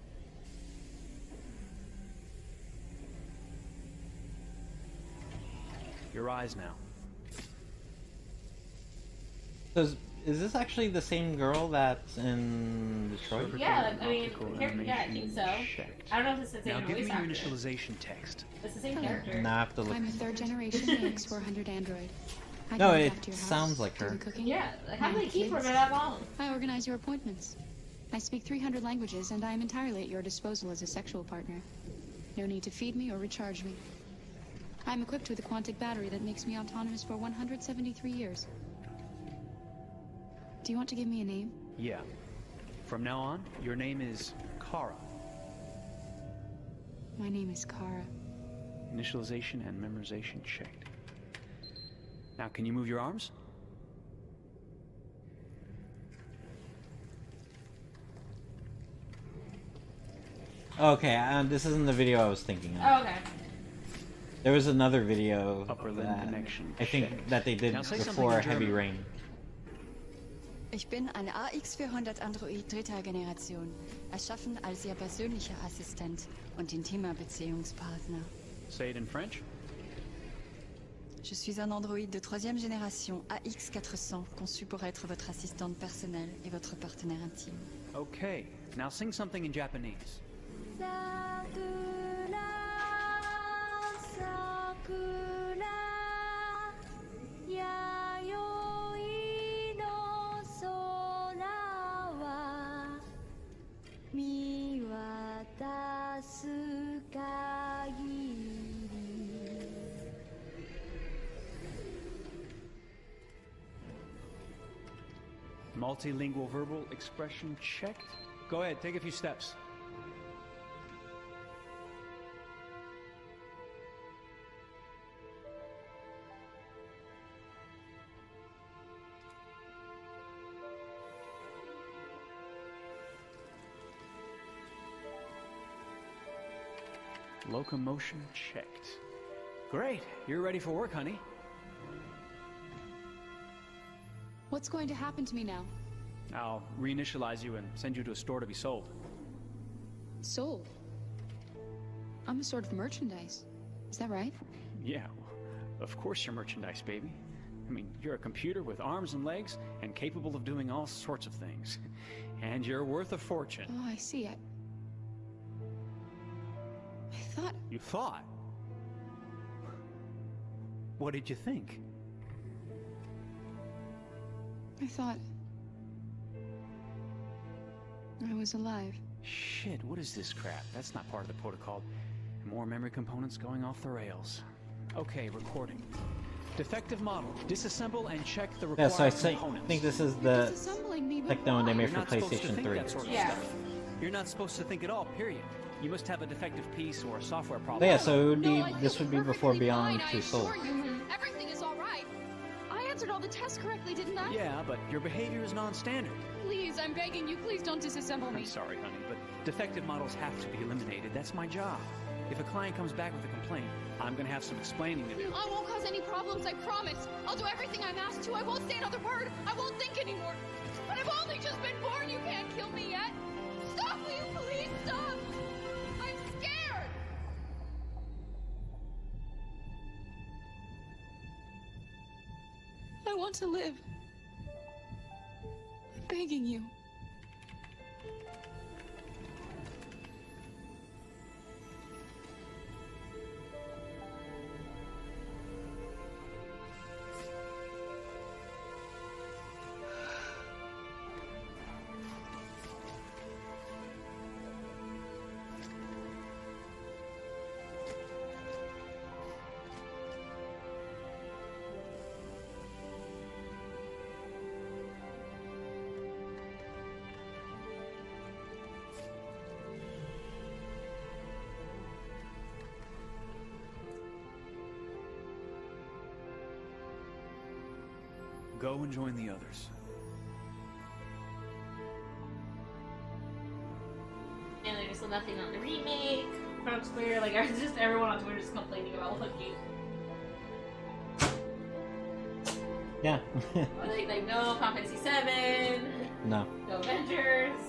[SPEAKER 2] Your eyes now.
[SPEAKER 7] So is this actually the same girl that's in Detroit?
[SPEAKER 3] Yeah, I mean, yeah, I think so. I don't know if it's the same
[SPEAKER 2] Now give
[SPEAKER 3] voice
[SPEAKER 2] me
[SPEAKER 3] actor.
[SPEAKER 2] your initialization text.
[SPEAKER 3] It's the same character.
[SPEAKER 7] Now I have to look.
[SPEAKER 6] I'm a third generation Enix 400 android. I
[SPEAKER 7] No,
[SPEAKER 6] go
[SPEAKER 7] it
[SPEAKER 6] back to your house,
[SPEAKER 7] sounds like
[SPEAKER 6] do
[SPEAKER 7] her.
[SPEAKER 6] the cooking,
[SPEAKER 3] Yeah, like, how do
[SPEAKER 6] mind
[SPEAKER 3] they keep her
[SPEAKER 6] kids.
[SPEAKER 3] for that long?
[SPEAKER 6] I organize your appointments. I speak 300 languages, and I am entirely at your disposal as a sexual partner. No need to feed me or recharge me. I'm equipped with a quantic battery that makes me autonomous for 173 years. Do you want to give me a name?
[SPEAKER 2] Yeah. From now on, your name is Kara.
[SPEAKER 6] My name is Kara.
[SPEAKER 2] Initialization and memorization checked. Now, can you move your arms?
[SPEAKER 7] Okay, this isn't the video I was thinking of.
[SPEAKER 3] Oh, okay.
[SPEAKER 7] There was another video
[SPEAKER 2] Upper limb
[SPEAKER 7] that
[SPEAKER 2] connection
[SPEAKER 7] I think
[SPEAKER 2] checked.
[SPEAKER 7] that they did
[SPEAKER 2] Now say something
[SPEAKER 7] before
[SPEAKER 2] in
[SPEAKER 7] Heavy
[SPEAKER 2] German.
[SPEAKER 7] Rain.
[SPEAKER 18] Ich bin ein AX400 Android dritter Generation, erschaffen als Ihr persönlicher Assistent und intimer Beziehungspartner.
[SPEAKER 2] Say it in French.
[SPEAKER 18] Je suis un androïde de troisième génération AX400, conçu pour être votre assistante personnelle et votre partenaire intime.
[SPEAKER 2] Okay. Now sing something in Japanese. Multilingual verbal expression checked. Go ahead, take a few steps. Locomotion checked. Great, you're ready for work, honey.
[SPEAKER 6] What's going to happen to me now?
[SPEAKER 2] I'll reinitialize you and send you to a store to be sold.
[SPEAKER 6] Sold? I'm a sort of merchandise. Is that right?
[SPEAKER 2] Yeah, of course you're merchandise, baby. I mean, you're a computer with arms and legs and capable of doing all sorts of things. And you're worth a fortune.
[SPEAKER 6] Oh, I see. I thought...
[SPEAKER 2] You thought? What did you think?
[SPEAKER 6] I thought... I was alive.
[SPEAKER 2] Shit, what is this crap? That's not part of the protocol. More memory components going off the rails. Okay, recording. Defective model. Disassemble and check the required
[SPEAKER 7] Yeah, so I
[SPEAKER 2] components.
[SPEAKER 7] think this is the
[SPEAKER 6] Disassembling me, but
[SPEAKER 7] techno they made
[SPEAKER 2] You're
[SPEAKER 7] for
[SPEAKER 2] not supposed to
[SPEAKER 7] PlayStation
[SPEAKER 2] think
[SPEAKER 7] 3.
[SPEAKER 2] that sort of
[SPEAKER 3] Yeah.
[SPEAKER 2] stuff. You're not supposed to think at all, period. You must have a defective piece or a software problem.
[SPEAKER 7] But yeah, so it would be this would be before Beyond Two Souls.
[SPEAKER 6] Everything is all right. I answered all the tests correctly, didn't I?
[SPEAKER 2] Yeah, but your behavior is non-standard.
[SPEAKER 6] Please, I'm begging you, please don't disassemble me.
[SPEAKER 2] I'm sorry, honey, but defective models have to be eliminated. That's my job. If a client comes back with a complaint, I'm gonna have some explaining to do.
[SPEAKER 6] I won't cause any problems, I promise. I'll do everything I'm asked to. I won't say another word. I won't think anymore. But I've only just been born. You can't kill me yet. Stop, will you please stop? I'm scared. I want to live. I'm begging you.
[SPEAKER 2] go and join the others.
[SPEAKER 3] And there's still nothing on the remake. From Square, like just everyone on Twitter just complaining about what game.
[SPEAKER 7] Yeah.
[SPEAKER 3] like no Final Fantasy 7.
[SPEAKER 7] No.
[SPEAKER 3] No Avengers.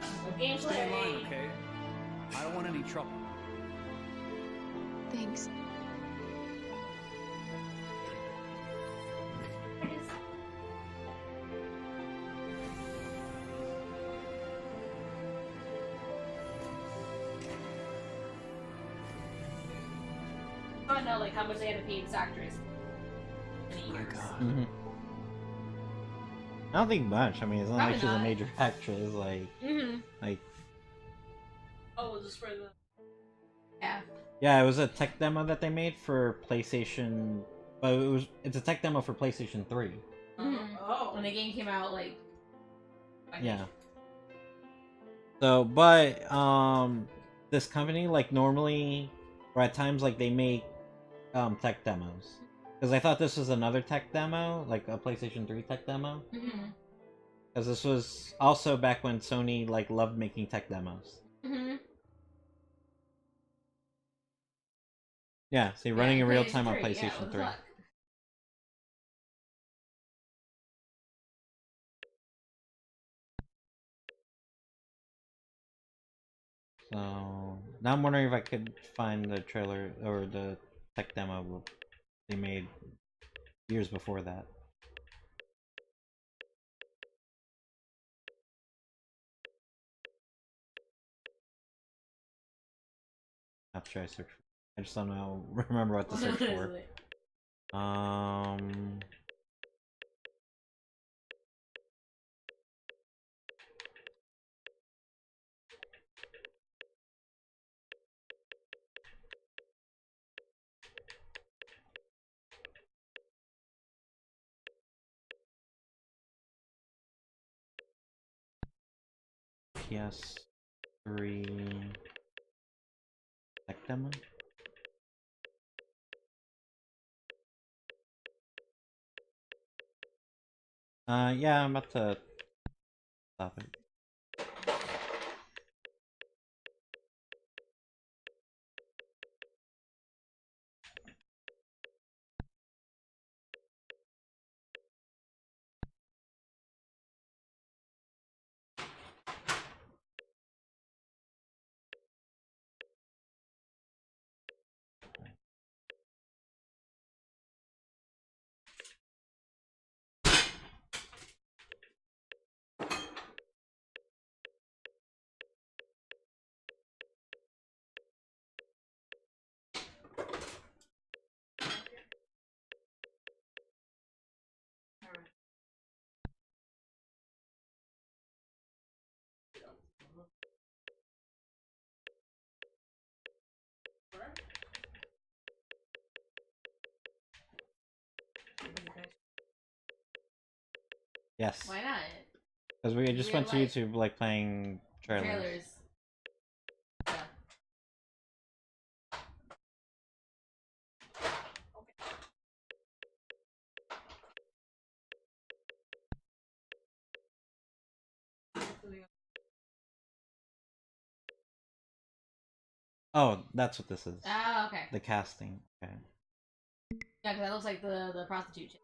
[SPEAKER 3] No gameplay.
[SPEAKER 2] Stay in line, okay? I don't want any trouble.
[SPEAKER 6] Thanks.
[SPEAKER 3] I don't know like how much they had to pay this actress. In years.
[SPEAKER 7] Mhm. I don't think much. I mean, it's not
[SPEAKER 3] Probably
[SPEAKER 7] like she's a
[SPEAKER 3] not.
[SPEAKER 7] major actress. Like,
[SPEAKER 3] Mhm.
[SPEAKER 7] like,
[SPEAKER 3] Oh, just for the. Yeah.
[SPEAKER 7] yeah, it was a tech demo that they made for PlayStation. But it's a tech demo for PlayStation 3.
[SPEAKER 3] Oh. When the game came out, like.
[SPEAKER 7] Yeah. So, but this company like normally, or at times like they make tech demos. Because I thought this was another tech demo, like a PlayStation 3 tech demo.
[SPEAKER 3] Mhm.
[SPEAKER 7] Because this was also back when Sony like loved making tech demos.
[SPEAKER 3] Mhm.
[SPEAKER 7] Yeah, see, running in real
[SPEAKER 3] PlayStation
[SPEAKER 7] time on
[SPEAKER 3] 3, yeah,
[SPEAKER 7] PlayStation
[SPEAKER 3] what the
[SPEAKER 7] 3.
[SPEAKER 3] fuck?
[SPEAKER 7] So now I'm wondering if I could find the trailer or the tech demo they made years before that. Not sure I search for. I just don't know. Remember what to search for. PS3 tech demo. Yeah, I'm about to stop it. Yes.
[SPEAKER 3] Why not?
[SPEAKER 7] Because we just
[SPEAKER 3] We
[SPEAKER 7] went to
[SPEAKER 3] like
[SPEAKER 7] YouTube like playing trailers.
[SPEAKER 3] Yeah.
[SPEAKER 7] Oh, that's what this is.
[SPEAKER 3] Oh, okay.
[SPEAKER 7] The casting. Okay.
[SPEAKER 3] Yeah, because that looks like the prostitute chick.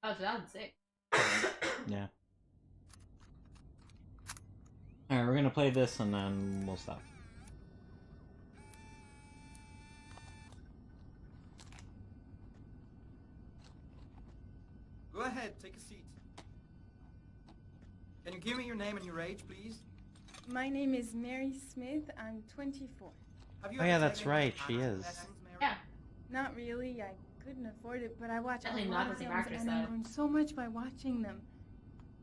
[SPEAKER 3] Oh, 2006.
[SPEAKER 7] Yeah. Alright, we're gonna play this and then we'll stop.
[SPEAKER 8] Go ahead, take a seat. Can you give me your name and your age, please?
[SPEAKER 10] My name is Mary Smith. I'm 24.
[SPEAKER 8] Have you
[SPEAKER 7] Oh
[SPEAKER 8] ever
[SPEAKER 7] yeah, that's
[SPEAKER 8] taken
[SPEAKER 7] right,
[SPEAKER 8] any
[SPEAKER 7] she
[SPEAKER 8] acting
[SPEAKER 7] is.
[SPEAKER 8] lessons, Mary?
[SPEAKER 3] Yeah.
[SPEAKER 10] Not really. I couldn't afford it, but I watch a
[SPEAKER 3] Definitely
[SPEAKER 10] lot
[SPEAKER 3] not
[SPEAKER 10] of
[SPEAKER 3] the same
[SPEAKER 10] films,
[SPEAKER 3] actress,
[SPEAKER 10] and I
[SPEAKER 3] though.
[SPEAKER 10] learned so much by watching them.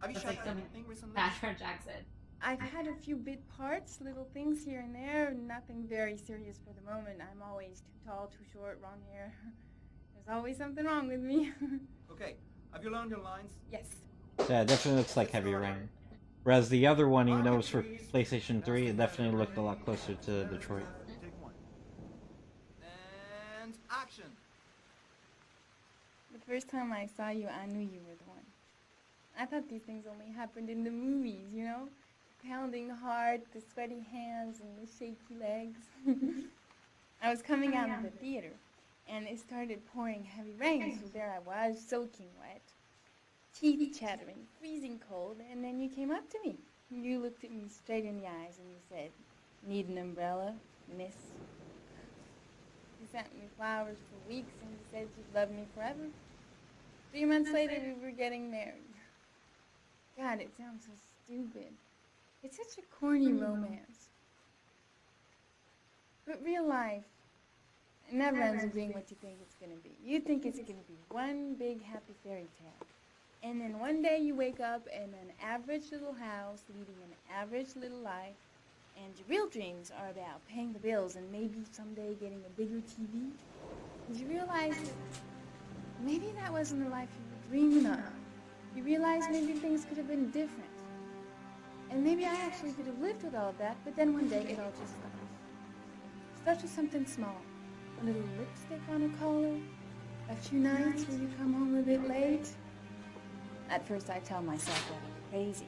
[SPEAKER 8] Have you
[SPEAKER 3] That's
[SPEAKER 8] shot
[SPEAKER 3] like some
[SPEAKER 8] anything recently?
[SPEAKER 3] bad French accent.
[SPEAKER 10] I've had a few bit parts, little things here and there, nothing very serious for the moment. I'm always too tall, too short, wrong hair. There's always something wrong with me.
[SPEAKER 8] Okay, have you learned your lines?
[SPEAKER 10] Yes.
[SPEAKER 7] Yeah, it definitely looks like Heavy Rain. Whereas the other one, even though it was for PlayStation 3, it definitely looked a lot closer to Detroit.
[SPEAKER 10] first time I saw you, I knew you were the one. I thought these things only happened in the movies, you know? Pounding heart, the sweaty hands, and the shaky legs. I was coming out of the theater, and it started pouring heavy rain, so there I was, soaking wet, teeth chattering, freezing cold, and then you came up to me. You looked at me straight in the eyes, and you said, "Need an umbrella, miss?" You sent me flowers for weeks, and you said you'd love me forever. 3 months later, we were getting married. God, it sounds so stupid. It's such a corny romance. But real life, it never ends up being what you think it's going to be. You think it's going to be one big happy fairy tale. And then one day you wake up in an average little house, leading an average little life, and your real dreams are about paying the bills and maybe someday getting a bigger TV. And you realize that maybe that wasn't the life you were dreaming of. You realize maybe things could have been different. And maybe I actually could have lived with all of that, but then one day it all just stops. Starts with something small. A little lipstick on a collar, a few nights where you come home a bit late. At first I tell myself that I'm crazy,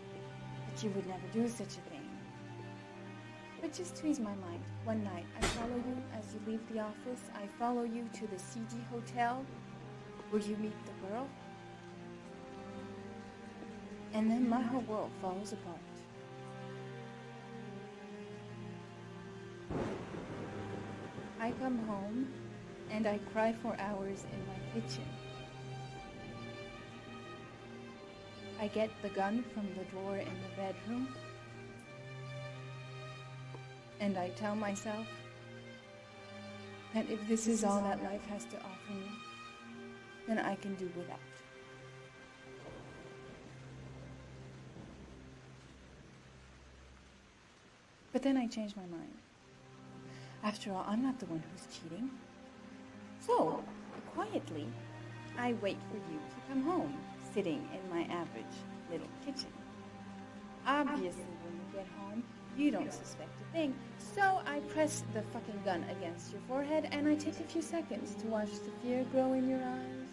[SPEAKER 10] that you would never do such a thing. But just to ease my mind, one night I follow you as you leave the office. I follow you to the CG hotel where you meet the girl. And then my whole world falls apart. I come home and I cry for hours in my kitchen. I get the gun from the drawer in the bedroom, and I tell myself that if this is all that life has to offer me, then I can do without. But then I change my mind. After all, I'm not the one who's cheating. So, quietly, I wait for you to come home, sitting in my average little kitchen. Obviously, when you get home, you don't suspect a thing. So I press the fucking gun against your forehead, and I take a few seconds to watch the fear grow in your eyes.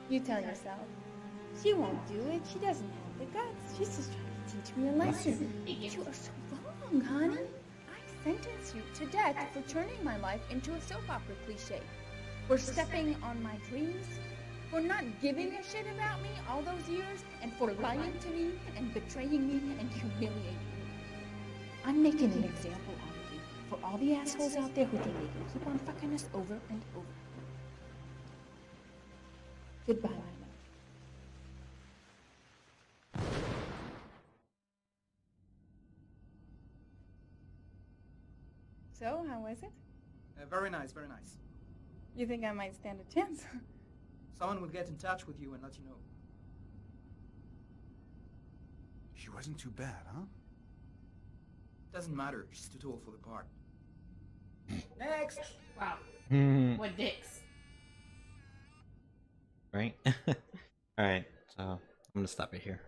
[SPEAKER 10] You tell yourself, she won't do it. She doesn't have the guts. She's just trying to teach me a lesson. You are so wrong, honey. I sentence you to death for turning my life into a soap opera cliche, for stepping on my dreams, for not giving a shit about me all those years, and for lying to me and betraying me and humiliating me. I'm making an example out of you for all the assholes out there who think they can keep on fucking us over and over. Goodbye, my love. So, how was it?
[SPEAKER 8] Very nice, very nice.
[SPEAKER 10] You think I might stand a chance?
[SPEAKER 8] Someone will get in touch with you and let you know.
[SPEAKER 22] She wasn't too bad, huh?
[SPEAKER 8] Doesn't matter, she's too tall for the part. Next!
[SPEAKER 3] Wow. What dicks?
[SPEAKER 7] Right? Alright, so I'm gonna stop it here.